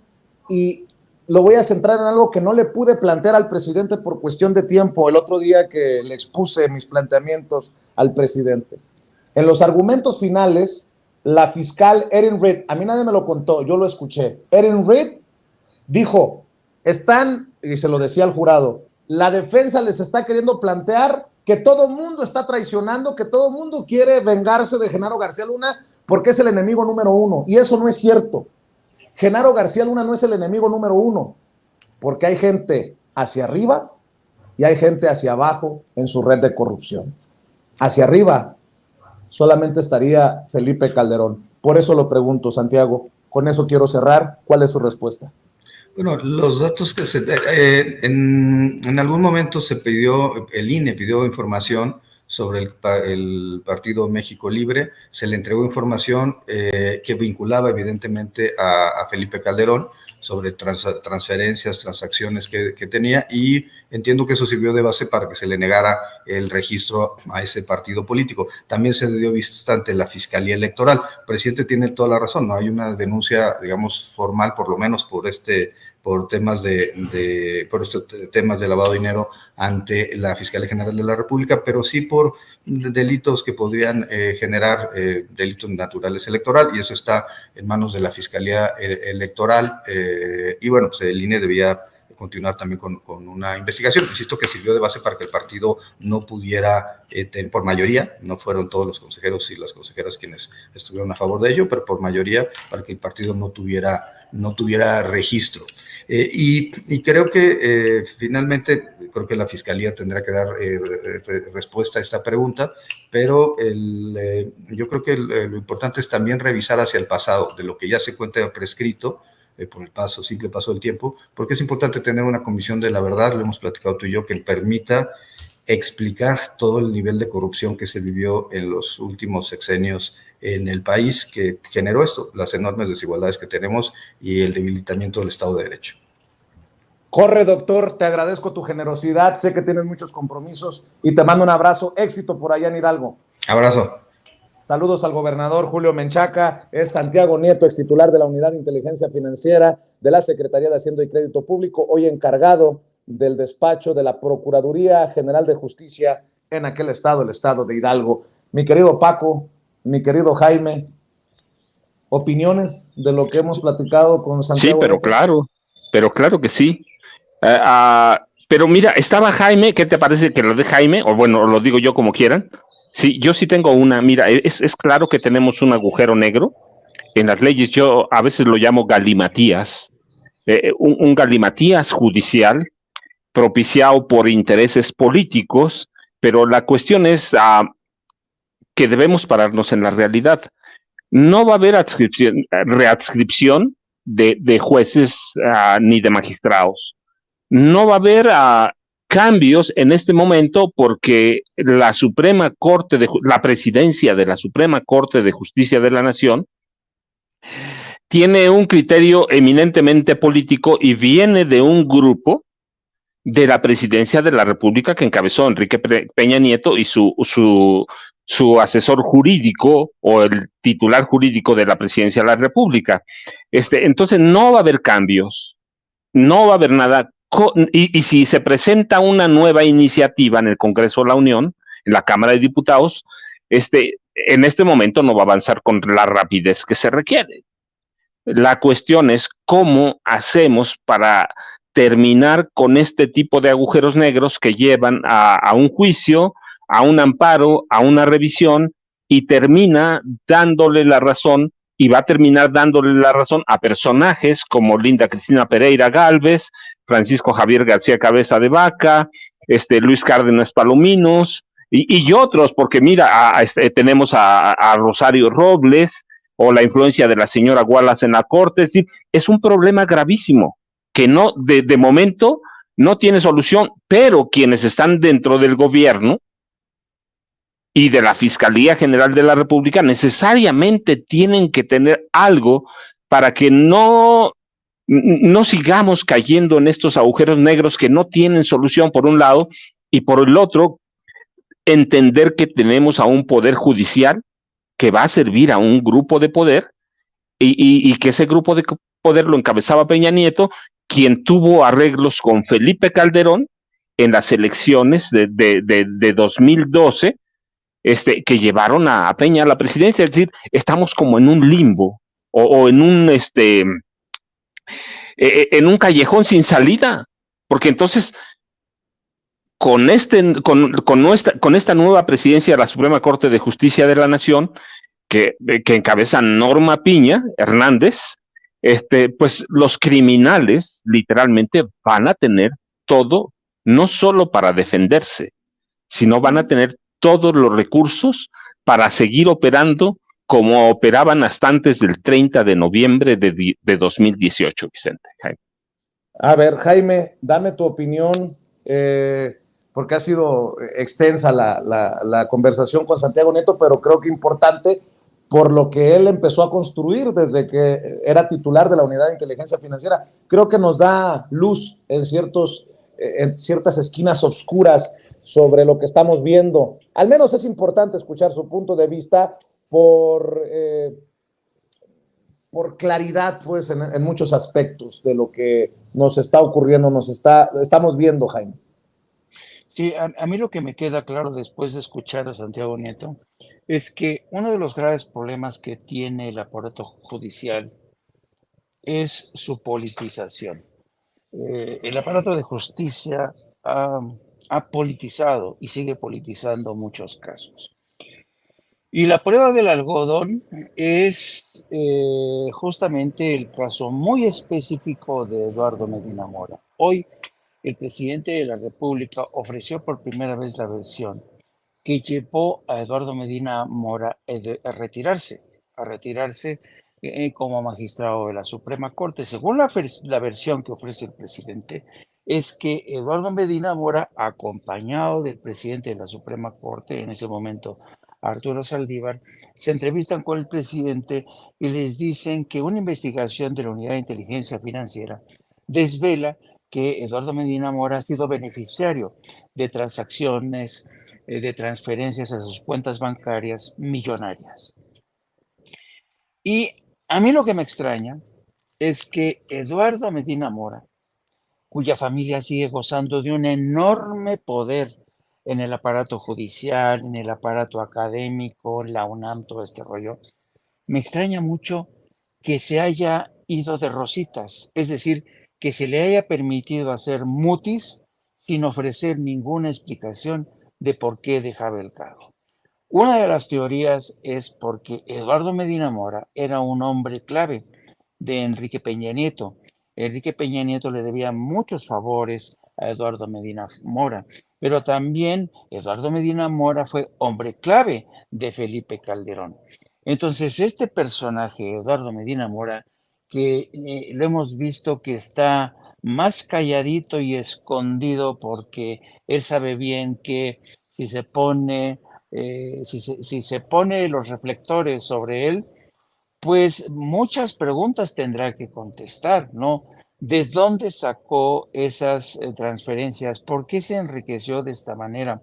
Speaker 1: Y lo voy a centrar en algo que no le pude plantear al presidente por cuestión de tiempo el otro día que le expuse mis planteamientos al presidente. En los argumentos finales, la fiscal Erin Reed, a mí nadie me lo contó, yo lo escuché, Erin Reed dijo, y se lo decía al jurado, la defensa les está queriendo plantear que todo mundo está traicionando, que todo mundo quiere vengarse de Genaro García Luna porque es el enemigo número uno. Y eso no es cierto. Genaro García Luna no es el enemigo número uno, porque hay gente hacia arriba y hay gente hacia abajo en su red de corrupción. Hacia arriba solamente estaría Felipe Calderón. Por eso lo pregunto, Santiago. Con eso quiero cerrar. ¿Cuál es su respuesta?
Speaker 4: Bueno, los datos que en algún momento se pidió, el INE pidió información sobre el Partido México Libre, se le entregó información que vinculaba evidentemente a Felipe Calderón sobre transferencias, transacciones que tenía, y entiendo que eso sirvió de base para que se le negara el registro a ese partido político. También se le dio vista ante la Fiscalía Electoral. El presidente tiene toda la razón, no hay una denuncia, digamos, formal, por lo menos por temas de lavado de dinero ante la Fiscalía General de la República, pero sí por delitos que podrían generar delitos naturales electoral, y eso está en manos de la Fiscalía Electoral, y bueno, pues el INE debía continuar también con una investigación. Insisto que sirvió de base para que el partido no pudiera, por mayoría, no fueron todos los consejeros y las consejeras quienes estuvieron a favor de ello, pero por mayoría para que el partido no tuviera registro. Y creo que finalmente, creo que la Fiscalía tendrá que dar respuesta a esta pregunta, pero yo creo que lo importante es también revisar hacia el pasado, de lo que ya se cuenta prescrito, por el simple paso del tiempo, porque es importante tener una comisión de la verdad, lo hemos platicado tú y yo, que permita explicar todo el nivel de corrupción que se vivió en los últimos sexenios en el país, que generó esto, las enormes desigualdades que tenemos y el debilitamiento del Estado de Derecho.
Speaker 1: Corre, doctor, te agradezco tu generosidad, sé que tienes muchos compromisos y te mando un abrazo, éxito por allá en Hidalgo.
Speaker 4: Abrazo.
Speaker 1: Saludos al gobernador Julio Menchaca, es Santiago Nieto, ex titular de la Unidad de Inteligencia Financiera de la Secretaría de Hacienda y Crédito Público, hoy encargado del despacho de la Procuraduría General de Justicia en aquel estado, el estado de Hidalgo. Mi querido Paco, mi querido Jaime, opiniones de lo que hemos platicado con Santiago.
Speaker 2: Sí, pero claro que sí. Pero mira, estaba Jaime, ¿qué te parece que lo de Jaime? O bueno, lo digo yo como quieran. Sí, yo sí tengo una, mira, es claro que tenemos un agujero negro en las leyes, yo a veces lo llamo galimatías, un galimatías judicial propiciado por intereses políticos, pero la cuestión es que debemos pararnos en la realidad. No va a haber readscripción de jueces ni de magistrados. No va a haber cambios en este momento porque la Suprema Corte la presidencia de la Suprema Corte de Justicia de la Nación tiene un criterio eminentemente político y viene de un grupo de la presidencia de la República que encabezó Enrique Peña Nieto y su asesor jurídico o el titular jurídico de la presidencia de la República. Entonces no va a haber cambios, no va a haber nada. Y si se presenta una nueva iniciativa en el Congreso de la Unión, en la Cámara de Diputados, en este momento no va a avanzar con la rapidez que se requiere. La cuestión es cómo hacemos para terminar con este tipo de agujeros negros que llevan a un juicio, a un amparo, a una revisión, y termina dándole la razón, y va a terminar dándole la razón a personajes como Linda Cristina Pereira Gálvez, Francisco Javier García Cabeza de Vaca, Luis Cárdenas Palominos, y otros, porque mira, tenemos a Rosario Robles, o la influencia de la señora Wallace en la Corte. Es decir, es un problema gravísimo, que no, de momento no tiene solución, pero quienes están dentro del gobierno y de la Fiscalía General de la República necesariamente tienen que tener algo para que no sigamos cayendo en estos agujeros negros que no tienen solución por un lado, y por el otro, entender que tenemos a un poder judicial que va a servir a un grupo de poder y que ese grupo de poder lo encabezaba Peña Nieto, quien tuvo arreglos con Felipe Calderón en las elecciones de 2012, que llevaron a Peña a la presidencia. Es decir, estamos como en un limbo o en un callejón sin salida, porque entonces con esta nueva presidencia de la Suprema Corte de Justicia de la Nación, que encabeza Norma Piña Hernández, pues los criminales literalmente van a tener todo, no solo para defenderse, sino van a tener todos los recursos para seguir operando como operaban hasta antes del 30 de noviembre de 2018, Vicente. Jaime.
Speaker 1: A ver, Jaime, dame tu opinión, porque ha sido extensa la conversación con Santiago Nieto, pero creo que importante por lo que él empezó a construir desde que era titular de la Unidad de Inteligencia Financiera. Creo que nos da luz en ciertas esquinas oscuras sobre lo que estamos viendo. Al menos es importante escuchar su punto de vista por claridad, pues, en muchos aspectos de lo que nos está ocurriendo, estamos viendo, Jaime.
Speaker 3: Sí, a mí lo que me queda claro después de escuchar a Santiago Nieto es que uno de los graves problemas que tiene el aparato judicial es su politización. El aparato de justicia ha politizado y sigue politizando muchos casos. Y la prueba del algodón es justamente el caso muy específico de Eduardo Medina Mora. Hoy el presidente de la República ofreció por primera vez la versión que llevó a Eduardo Medina Mora a retirarse como magistrado de la Suprema Corte. Según la versión que ofrece el presidente, es que Eduardo Medina Mora, acompañado del presidente de la Suprema Corte, en ese momento Arturo Saldívar, se entrevistan con el presidente y les dicen que una investigación de la Unidad de Inteligencia Financiera desvela que Eduardo Medina Mora ha sido beneficiario de transacciones, de transferencias a sus cuentas bancarias millonarias. Y a mí lo que me extraña es que Eduardo Medina Mora, cuya familia sigue gozando de un enorme poder en el aparato judicial, en el aparato académico, la UNAM, todo este rollo, me extraña mucho que se haya ido de rositas, es decir, que se le haya permitido hacer mutis sin ofrecer ninguna explicación de por qué dejaba el cargo. Una de las teorías es porque Eduardo Medina Mora era un hombre clave de Enrique Peña Nieto. Enrique Peña Nieto le debía muchos favores a Eduardo Medina Mora, pero también Eduardo Medina Mora fue hombre clave de Felipe Calderón. Entonces, este personaje, Eduardo Medina Mora, que lo hemos visto que está más calladito y escondido porque él sabe bien que si se pone, si se pone los reflectores sobre él, pues muchas preguntas tendrá que contestar, ¿no? ¿De dónde sacó esas transferencias? ¿Por qué se enriqueció de esta manera?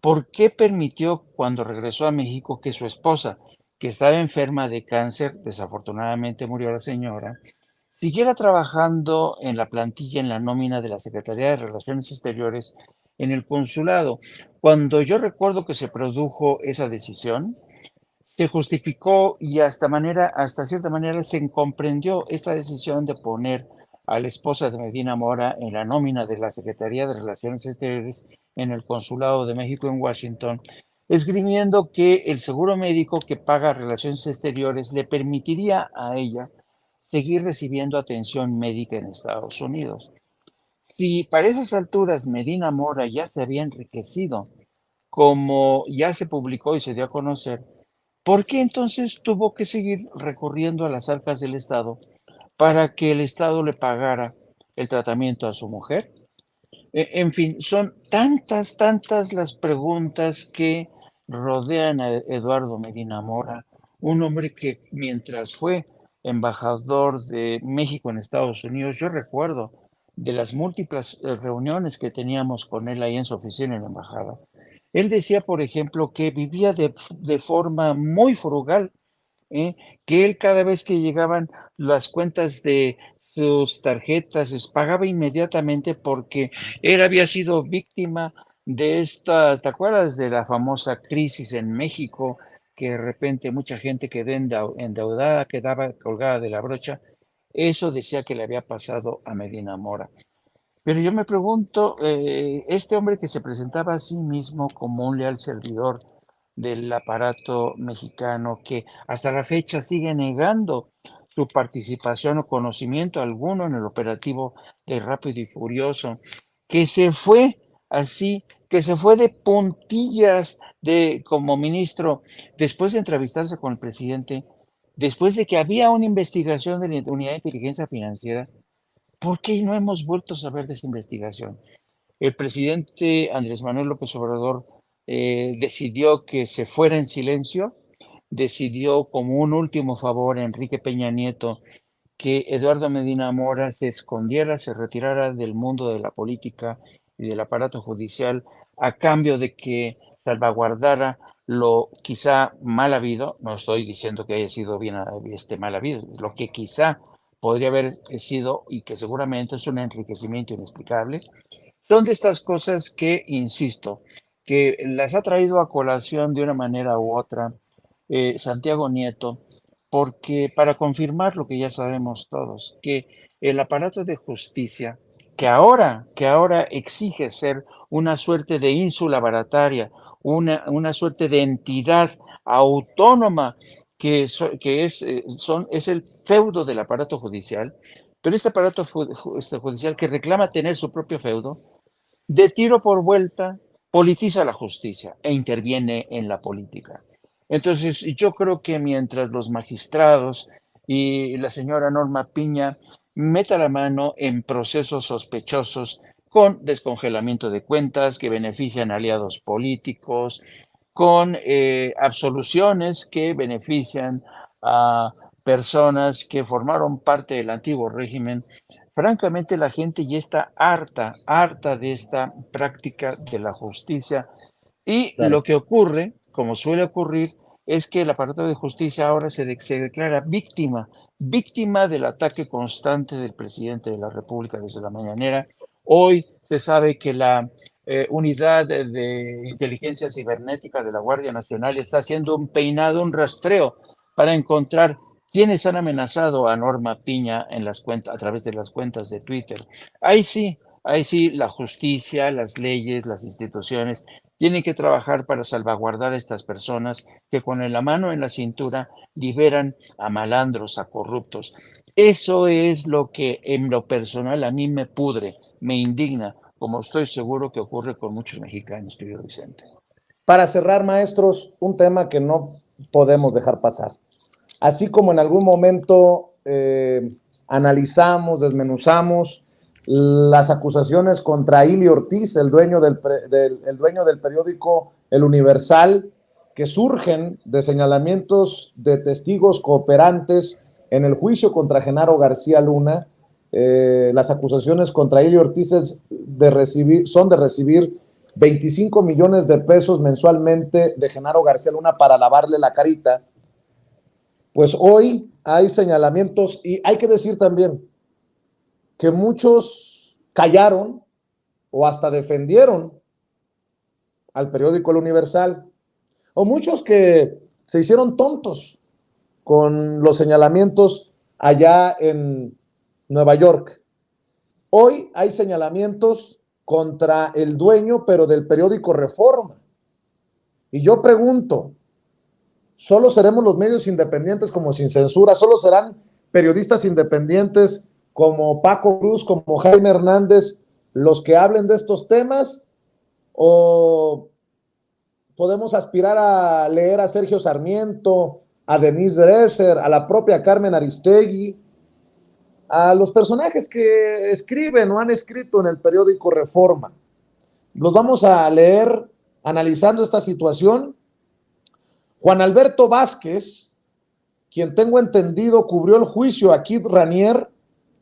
Speaker 3: ¿Por qué permitió cuando regresó a México que su esposa, que estaba enferma de cáncer, desafortunadamente murió la señora, siguiera trabajando en la plantilla, en la nómina de la Secretaría de Relaciones Exteriores en el consulado? Cuando yo recuerdo que se produjo esa decisión, se justificó y hasta cierta manera se comprendió esta decisión de poner a la esposa de Medina Mora en la nómina de la Secretaría de Relaciones Exteriores en el Consulado de México en Washington, esgrimiendo que el seguro médico que paga Relaciones Exteriores le permitiría a ella seguir recibiendo atención médica en Estados Unidos. Si para esas alturas Medina Mora ya se había enriquecido, como ya se publicó y se dio a conocer, ¿por qué entonces tuvo que seguir recurriendo a las arcas del Estado para que el Estado le pagara el tratamiento a su mujer? En fin, son tantas las preguntas que rodean a Eduardo Medina Mora, un hombre que mientras fue embajador de México en Estados Unidos, yo recuerdo de las múltiples reuniones que teníamos con él ahí en su oficina en la embajada. Él decía, por ejemplo, que vivía de forma muy frugal, que él cada vez que llegaban las cuentas de sus tarjetas, les pagaba inmediatamente porque él había sido víctima de esta, ¿te acuerdas de la famosa crisis en México? Que de repente mucha gente quedó endeudada, quedaba colgada de la brocha. Eso decía que le había pasado a Medina Mora. Pero yo me pregunto, este hombre que se presentaba a sí mismo como un leal servidor del aparato mexicano, que hasta la fecha sigue negando su participación o conocimiento alguno en el operativo de Rápido y Furioso, que se fue así, que se fue de puntillas como ministro después de entrevistarse con el presidente, después de que había una investigación de la Unidad de Inteligencia Financiera. ¿Por qué no hemos vuelto a saber de esa investigación? El presidente Andrés Manuel López Obrador decidió que se fuera en silencio, decidió como un último favor a Enrique Peña Nieto que Eduardo Medina Mora se escondiera, se retirara del mundo de la política y del aparato judicial a cambio de que salvaguardara lo quizá mal habido, no estoy diciendo que haya sido bien mal habido, lo que quizá podría haber sido y que seguramente es un enriquecimiento inexplicable, son de estas cosas que, insisto, que las ha traído a colación de una manera u otra Santiago Nieto, porque para confirmar lo que ya sabemos todos, que el aparato de justicia, que ahora exige ser una suerte de ínsula barataria, una suerte de entidad autónoma es el feudo del aparato judicial, pero este aparato judicial que reclama tener su propio feudo, de tiro por vuelta, politiza la justicia e interviene en la política. Entonces, yo creo que mientras los magistrados y la señora Norma Piña meta la mano en procesos sospechosos con descongelamiento de cuentas que benefician a aliados políticos, con absoluciones que benefician a personas que formaron parte del antiguo régimen. Francamente, la gente ya está harta de esta práctica de la justicia y
Speaker 1: Claro.
Speaker 3: lo que ocurre, como suele ocurrir, es que el aparato de justicia ahora se declara víctima del ataque constante del presidente de la República desde la mañanera. Hoy se sabe que la unidad de inteligencia cibernética de la Guardia Nacional está haciendo un peinado, un rastreo para encontrar quiénes han amenazado a Norma Piña en las cuentas, a través de las cuentas de Twitter. Ahí sí, la justicia, las leyes, las instituciones tienen que trabajar para salvaguardar a estas personas que con la mano en la cintura liberan a malandros, a corruptos. Eso es lo que en lo personal a mí me pudre, me indigna, como estoy seguro que ocurre con muchos mexicanos, querido Vicente.
Speaker 1: Para cerrar, maestros, un tema que no podemos dejar pasar. Así como en algún momento analizamos, desmenuzamos las acusaciones contra Ili Ortiz, el dueño del periódico El Universal, que surgen de señalamientos de testigos cooperantes en el juicio contra Genaro García Luna. Las acusaciones contra Ili Ortiz son de recibir 25 millones de pesos mensualmente de Genaro García Luna para lavarle la carita. Pues hoy hay señalamientos y hay que decir también que muchos callaron o hasta defendieron al periódico El Universal, o muchos que se hicieron tontos con los señalamientos allá en Nueva York. Hoy hay señalamientos contra el dueño, pero del periódico Reforma. Y yo pregunto, ¿solo seremos los medios independientes como Sin Censura? ¿Solo serán periodistas independientes como Paco Cruz, como Jaime Hernández, los que hablen de estos temas? ¿O podemos aspirar a leer a Sergio Sarmiento, a Denise Dresser, a la propia Carmen Aristegui, a los personajes que escriben o han escrito en el periódico Reforma? Los vamos a leer analizando esta situación. Juan Alberto Vázquez, quien tengo entendido cubrió el juicio a Kid Raniere,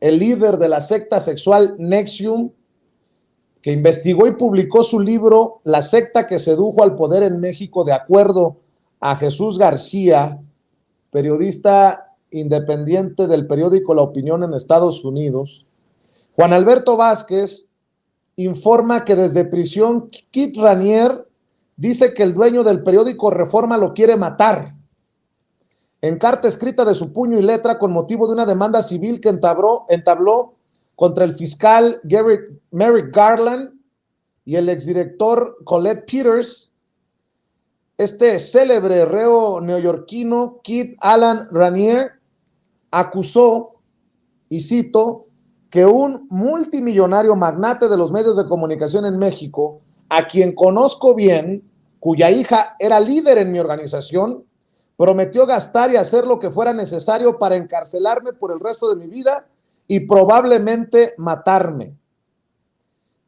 Speaker 1: el líder de la secta sexual NXIVM, que investigó y publicó su libro La secta que sedujo al poder en México, de acuerdo a Jesús García, periodista independiente del periódico La Opinión en Estados Unidos. Juan Alberto Vázquez informa que desde prisión Kid Raniere dice que el dueño del periódico Reforma lo quiere matar. En carta escrita de su puño y letra con motivo de una demanda civil que entabló contra el fiscal Merrick Garland y el exdirector Colette Peters. Este célebre reo neoyorquino, Keith Alan Raniere, acusó, y cito, que un multimillonario magnate de los medios de comunicación en México, a quien conozco bien, cuya hija era líder en mi organización, prometió gastar y hacer lo que fuera necesario para encarcelarme por el resto de mi vida y probablemente matarme.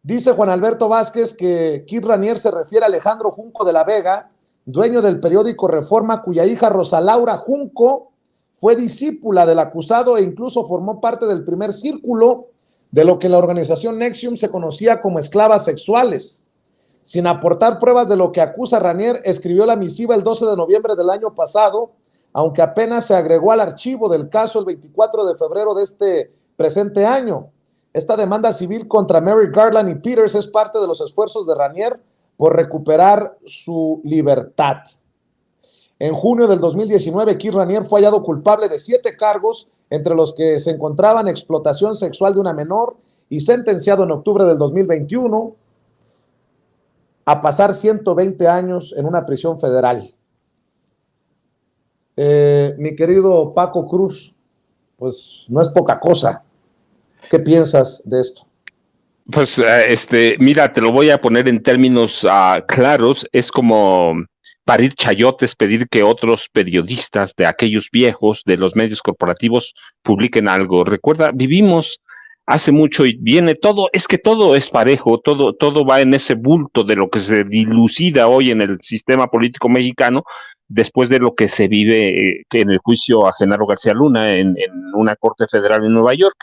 Speaker 1: Dice Juan Alberto Vázquez que Keith Raniere se refiere a Alejandro Junco de la Vega, dueño del periódico Reforma, cuya hija Rosa Laura Junco fue discípula del acusado e incluso formó parte del primer círculo de lo que en la organización NXIVM se conocía como esclavas sexuales. Sin aportar pruebas de lo que acusa Raniere, escribió la misiva el 12 de noviembre del año pasado, aunque apenas se agregó al archivo del caso el 24 de febrero de este presente año. Esta demanda civil contra Merrick Garland y Peters es parte de los esfuerzos de Raniere por recuperar su libertad. En junio del 2019, Keith Raniere fue hallado culpable de 7 cargos, entre los que se encontraban explotación sexual de una menor, y sentenciado en octubre del 2021 a pasar 120 años en una prisión federal. Mi querido Paco Cruz, pues no es poca cosa. ¿Qué piensas de esto?
Speaker 2: Pues, mira, te lo voy a poner en términos claros. Es como parir chayotes, pedir que otros periodistas de aquellos viejos, de los medios corporativos, publiquen algo. Recuerda, vivimos hace mucho y viene todo, es que todo es parejo, todo va en ese bulto de lo que se dilucida hoy en el sistema político mexicano, después de lo que se vive en el juicio a Genaro García Luna en una corte federal en Nueva York.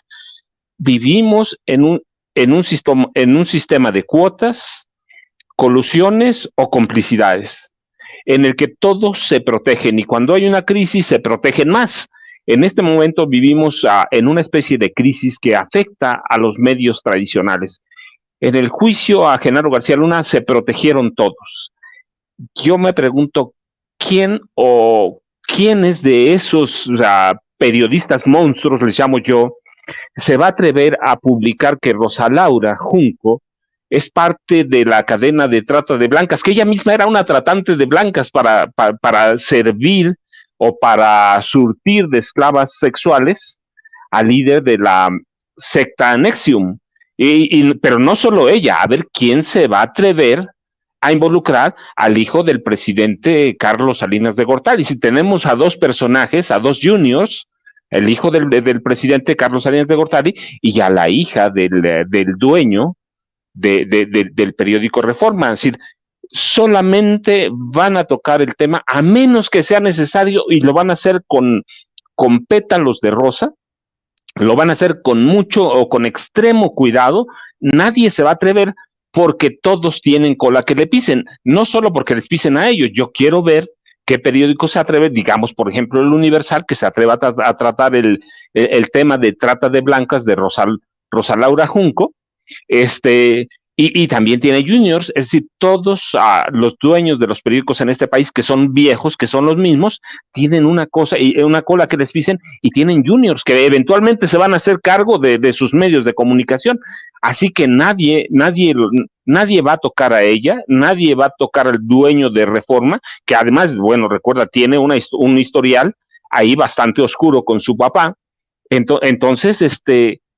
Speaker 2: Vivimos en un sistema de cuotas, colusiones o complicidades, en el que todos se protegen y cuando hay una crisis se protegen más. En este momento vivimos en una especie de crisis que afecta a los medios tradicionales. En el juicio a Genaro García Luna se protegieron todos. Yo me pregunto, ¿quiénes de esos periodistas monstruos, les llamo yo, se va a atrever a publicar que Rosa Laura Junco es parte de la cadena de trata de blancas, que ella misma era una tratante de blancas para servir o para surtir de esclavas sexuales al líder de la secta NXIVM? Pero no solo ella, a ver quién se va a atrever a involucrar al hijo del presidente Carlos Salinas de Gortari. Si tenemos a dos personajes, a dos juniors, el hijo del presidente Carlos Salinas de Gortari y a la hija del dueño del periódico Reforma. Es decir, solamente van a tocar el tema a menos que sea necesario y lo van a hacer con pétalos de rosa, lo van a hacer con mucho o con extremo cuidado. Nadie se va a atrever porque todos tienen cola que le pisen, no solo porque les pisen a ellos. Yo quiero ver qué periódico se atreve, digamos, por ejemplo, el Universal, que se atreva a tratar el tema de trata de blancas de Rosa Laura Junco, y también tiene juniors, es decir, todos los dueños de los periódicos en este país, que son viejos, que son los mismos, tienen una cola que les pisen, y tienen juniors que eventualmente se van a hacer cargo de sus medios de comunicación. Así que nadie va a tocar a ella, nadie va a tocar al dueño de Reforma, que además, bueno, recuerda, tiene un historial ahí bastante oscuro con su papá. Entonces,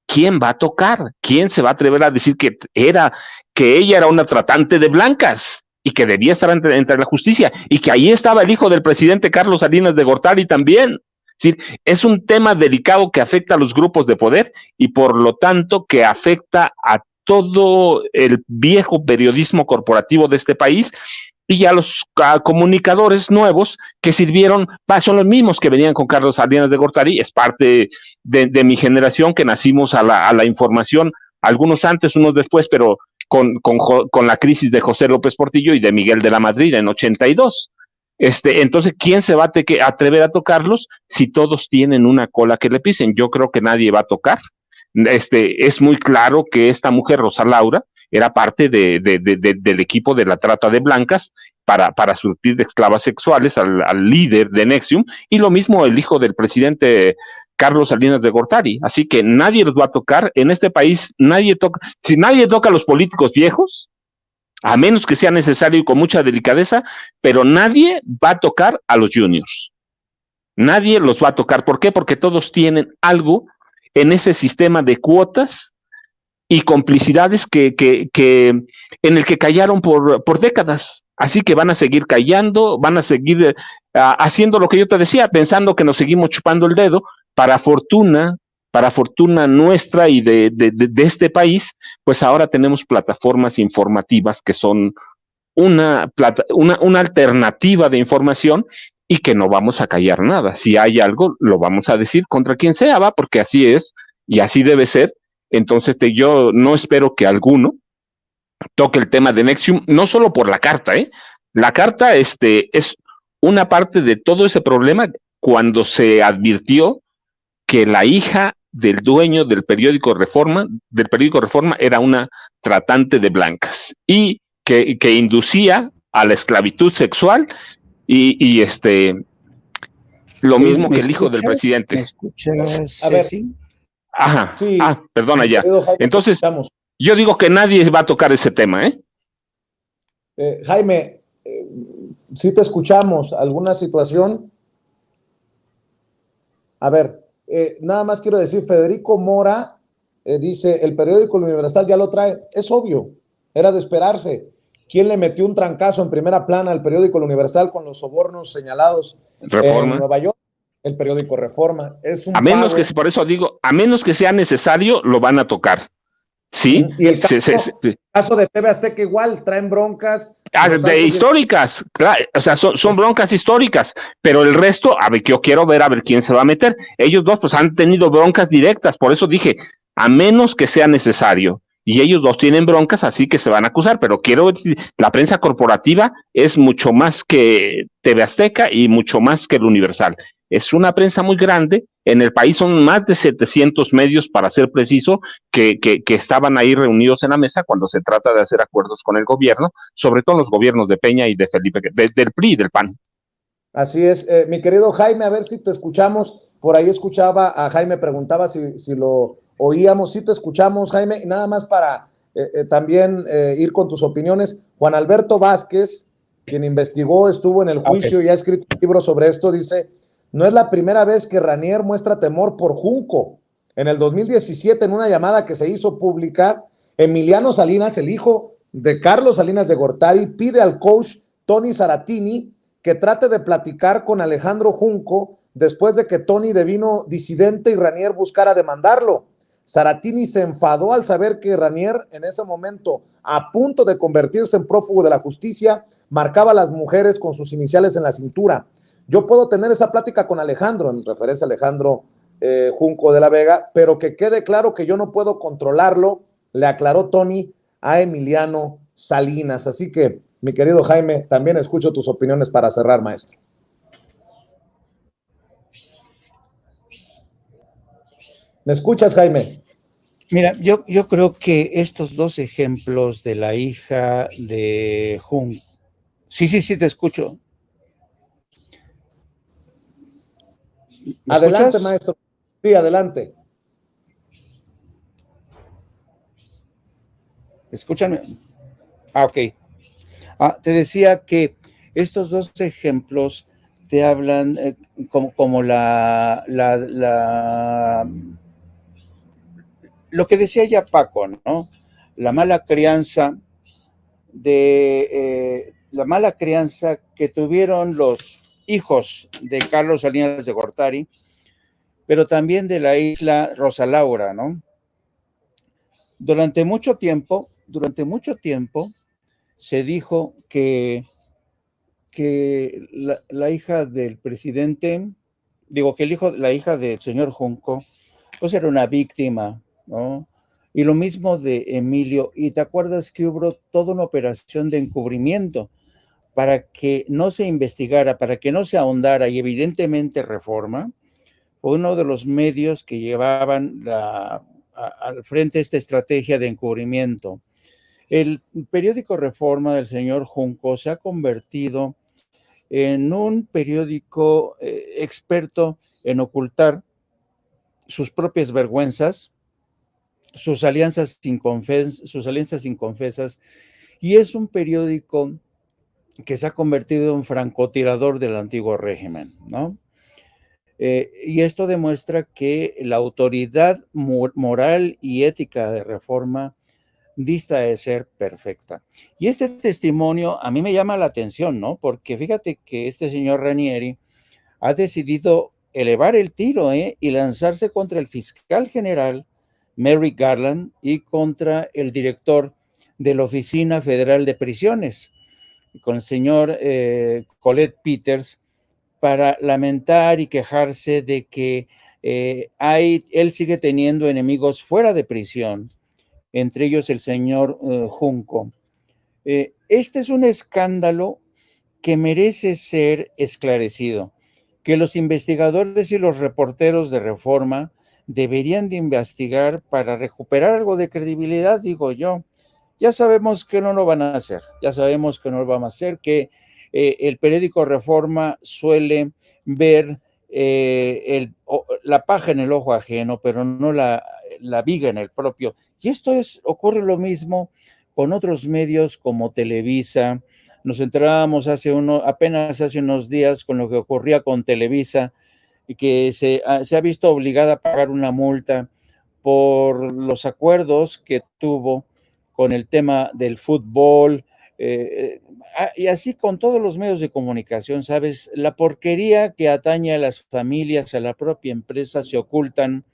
Speaker 2: ¿quién va a tocar? ¿Quién se va a atrever a decir que ella era una tratante de blancas y que debía estar entre la justicia, y que ahí estaba el hijo del presidente Carlos Salinas de Gortari también? Es decir, es un tema delicado que afecta a los grupos de poder y por lo tanto que afecta a todo el viejo periodismo corporativo de este país y a los comunicadores nuevos que sirvieron, son los mismos que venían con Carlos Salinas de Gortari. Es parte de mi generación que nacimos a la información, algunos antes, unos después, pero con la crisis de José López Portillo y de Miguel de la Madrid en 82. Entonces, ¿quién se va a atrever a tocarlos si todos tienen una cola que le pisen? Yo creo que nadie va a tocar. Es muy claro que esta mujer, Rosa Laura, era parte del equipo de la trata de blancas para surtir de esclavas sexuales al líder de NXIVM, y lo mismo el hijo del presidente Carlos Salinas de Gortari, así que nadie los va a tocar, en este país nadie toca, si nadie toca a los políticos viejos, a menos que sea necesario y con mucha delicadeza, pero nadie va a tocar a los juniors, nadie los va a tocar, ¿por qué? Porque todos tienen algo en ese sistema de cuotas y complicidades que en el que callaron por décadas, así que van a seguir callando, van a seguir haciendo lo que yo te decía, pensando que nos seguimos chupando el dedo, para fortuna nuestra y de este país, pues ahora tenemos plataformas informativas que son una alternativa de información y que no vamos a callar nada. Si hay algo, lo vamos a decir contra quien sea, va, porque así es y así debe ser. Entonces yo no espero que alguno toque el tema de Nexium, no solo por la carta, la carta es una parte de todo ese problema cuando se advirtió que la hija del dueño del periódico Reforma era una tratante de blancas y que inducía a la esclavitud sexual y lo mismo que el hijo del presidente.
Speaker 3: ¿Me escuchas?
Speaker 1: A ver.
Speaker 3: ¿Sí?
Speaker 2: Ajá.
Speaker 1: Sí.
Speaker 2: Perdona ya.
Speaker 1: Jaime,
Speaker 2: entonces, yo digo que nadie va a tocar ese tema,
Speaker 1: Jaime, si te escuchamos, ¿alguna situación? A ver, nada más quiero decir, Federico Mora dice, el periódico El Universal ya lo trae. Es obvio, era de esperarse. ¿Quién le metió un trancazo en primera plana al periódico El Universal con los sobornos señalados
Speaker 2: Reforma.
Speaker 1: en Nueva York? El periódico Reforma. Es un
Speaker 2: a menos que, por eso digo, a menos que sea necesario, lo van a tocar. ¿Sí?
Speaker 1: Y el caso de TV Azteca igual, traen broncas.
Speaker 2: Históricas, claro, o sea, son broncas históricas, pero el resto, a ver, yo quiero ver a ver quién se va a meter. Ellos dos pues han tenido broncas directas, por eso dije, a menos que sea necesario. Y ellos dos tienen broncas, así que se van a acusar, pero quiero decir, la prensa corporativa es mucho más que TV Azteca y mucho más que el Universal. Es una prensa muy grande, en el país son más de 700 medios, para ser preciso, que estaban ahí reunidos en la mesa cuando se trata de hacer acuerdos con el gobierno, sobre todo los gobiernos de Peña y de Felipe, del PRI y del PAN.
Speaker 1: Así es, mi querido Jaime, a ver si te escuchamos, por ahí escuchaba a Jaime, preguntaba si lo oíamos, si te escuchamos, Jaime, y nada más para también ir con tus opiniones. Juan Alberto Vázquez, quien investigó, estuvo en el juicio y ha escrito un libro sobre esto, dice, no es la primera vez que Ranier muestra temor por Junco. En el 2017, en una llamada que se hizo pública, Emiliano Salinas, el hijo de Carlos Salinas de Gortari, pide al coach Tony Saratini que trate de platicar con Alejandro Junco después de que Tony devino disidente y Ranier buscara demandarlo. Saratini se enfadó al saber que Ranier, en ese momento, a punto de convertirse en prófugo de la justicia, marcaba a las mujeres con sus iniciales en la cintura. Yo puedo tener esa plática con Alejandro, en referencia a Alejandro Junco de la Vega, pero que quede claro que yo no puedo controlarlo, le aclaró Tony a Emiliano Salinas. Así que, mi querido Jaime, también escucho tus opiniones para cerrar, maestro. ¿Me escuchas, Jaime?
Speaker 3: Mira, yo creo que estos dos ejemplos de la hija de Junco, sí, te escucho.
Speaker 1: Adelante,
Speaker 3: escuchas?
Speaker 1: maestro. Sí, adelante.
Speaker 3: Escúchame. Ok. Te decía que estos dos ejemplos te hablan como lo que decía ya Paco, ¿no? La mala crianza que tuvieron los hijos de Carlos Salinas de Gortari, pero también de la isla Rosa Laura, ¿no? Durante mucho tiempo se dijo que la hija del presidente, la hija del señor Junco, pues era una víctima, ¿no? Y lo mismo de Emilio, y te acuerdas que hubo toda una operación de encubrimiento para que no se investigara, para que no se ahondara, y evidentemente Reforma fue uno de los medios que llevaban al frente esta estrategia de encubrimiento. El periódico Reforma del señor Junco se ha convertido en un periódico experto en ocultar sus propias vergüenzas, sus alianzas inconfesas, y es un periódico que se ha convertido en francotirador del antiguo régimen, ¿no? Y esto demuestra que la autoridad moral y ética de Reforma dista de ser perfecta. Y este testimonio a mí me llama la atención, ¿no? Porque fíjate que este señor Ranieri ha decidido elevar el tiro, y lanzarse contra el fiscal general Merrick Garland y contra el director de la Oficina Federal de Prisiones, con el señor Colette Peters, para lamentar y quejarse de que él sigue teniendo enemigos fuera de prisión, entre ellos el señor Junco. Este es un escándalo que merece ser esclarecido, que los investigadores y los reporteros de Reforma deberían de investigar para recuperar algo de credibilidad, digo yo. Ya sabemos que no lo van a hacer, que el periódico Reforma suele ver la paja en el ojo ajeno, pero no la viga en el propio. Y ocurre lo mismo con otros medios como Televisa. Nos enterábamos apenas hace unos días con lo que ocurría con Televisa, y que se ha visto obligada a pagar una multa por los acuerdos que tuvo con el tema del fútbol, y así con todos los medios de comunicación, ¿sabes? La porquería que atañe a las familias, a la propia empresa, se ocultan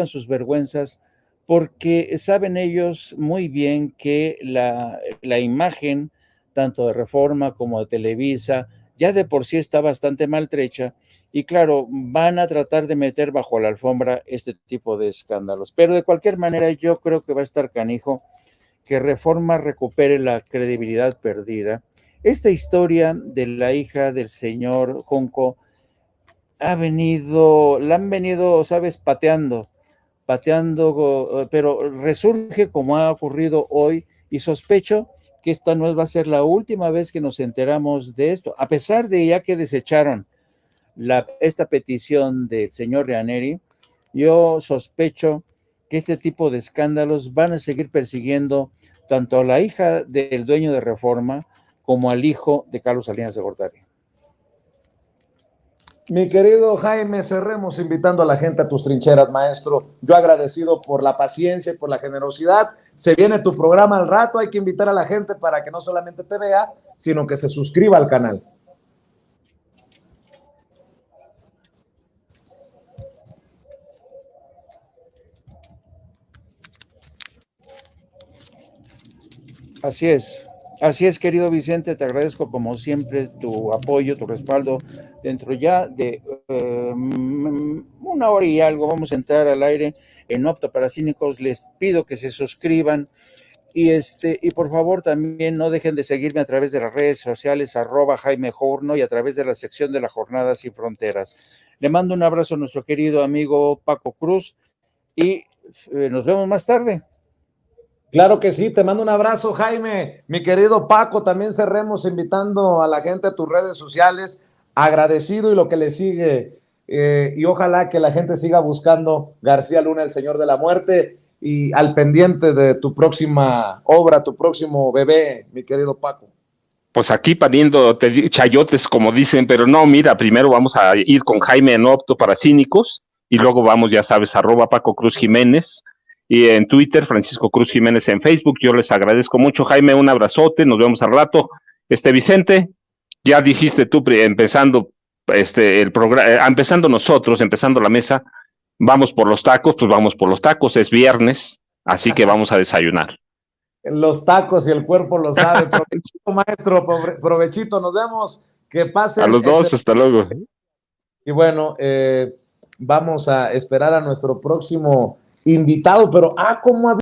Speaker 3: sus vergüenzas, porque saben ellos muy bien que la imagen, tanto de Reforma como de Televisa, ya de por sí está bastante maltrecha, y claro, van a tratar de meter bajo la alfombra este tipo de escándalos. Pero de cualquier manera, yo creo que va a estar canijo que Reforma recupere la credibilidad perdida. Esta historia de la hija del señor Junco la han venido, ¿sabes?, pateando, pero resurge como ha ocurrido hoy, y sospecho que esta no va a ser la última vez que nos enteramos de esto, a pesar de ya que desecharon esta petición del señor Ranieri. Yo sospecho que este tipo de escándalos van a seguir persiguiendo tanto a la hija del dueño de Reforma como al hijo de Carlos Salinas de Gortari.
Speaker 1: Mi querido Jaime, cerremos invitando a la gente a tus trincheras, maestro. Yo agradecido por la paciencia y por la generosidad. Se viene tu programa al rato, hay que invitar a la gente para que no solamente te vea, sino que se suscriba al canal.
Speaker 3: Así es, querido Vicente, te agradezco como siempre tu apoyo, tu respaldo. Dentro ya de una hora y algo vamos a entrar al aire en No Apto para Cínicos. Les pido que se suscriban y por favor también no dejen de seguirme a través de las redes sociales @Jaime Journo y a través de la sección de la Jornada Sin Fronteras. Le mando un abrazo a nuestro querido amigo Paco Cruz y nos vemos más tarde.
Speaker 1: Claro que sí, te mando un abrazo, Jaime. Mi querido Paco, también cerremos invitando a la gente a tus redes sociales, agradecido y lo que le sigue, y ojalá que la gente siga buscando García Luna, el Señor de la Muerte, y al pendiente de tu próxima obra, tu próximo bebé, mi querido Paco.
Speaker 2: Pues aquí poniendo chayotes, como dicen, pero no, mira, primero vamos a ir con Jaime en No Apto para Cínicos, y luego vamos, ya sabes, @Paco Cruz Jiménez, y en Twitter, Francisco Cruz Jiménez en Facebook. Yo les agradezco mucho, Jaime, un abrazote, nos vemos al rato. Vicente, ya dijiste tú, empezando el programa, empezando nosotros, empezando la mesa, vamos por los tacos, pues vamos por los tacos, es viernes, así que vamos a desayunar.
Speaker 1: Los tacos y el cuerpo lo sabe. Provechito, maestro, provechito, nos vemos, que pasen.
Speaker 2: A los dos, hasta luego.
Speaker 1: Y bueno, vamos a esperar a nuestro próximo invitado, pero ¿cómo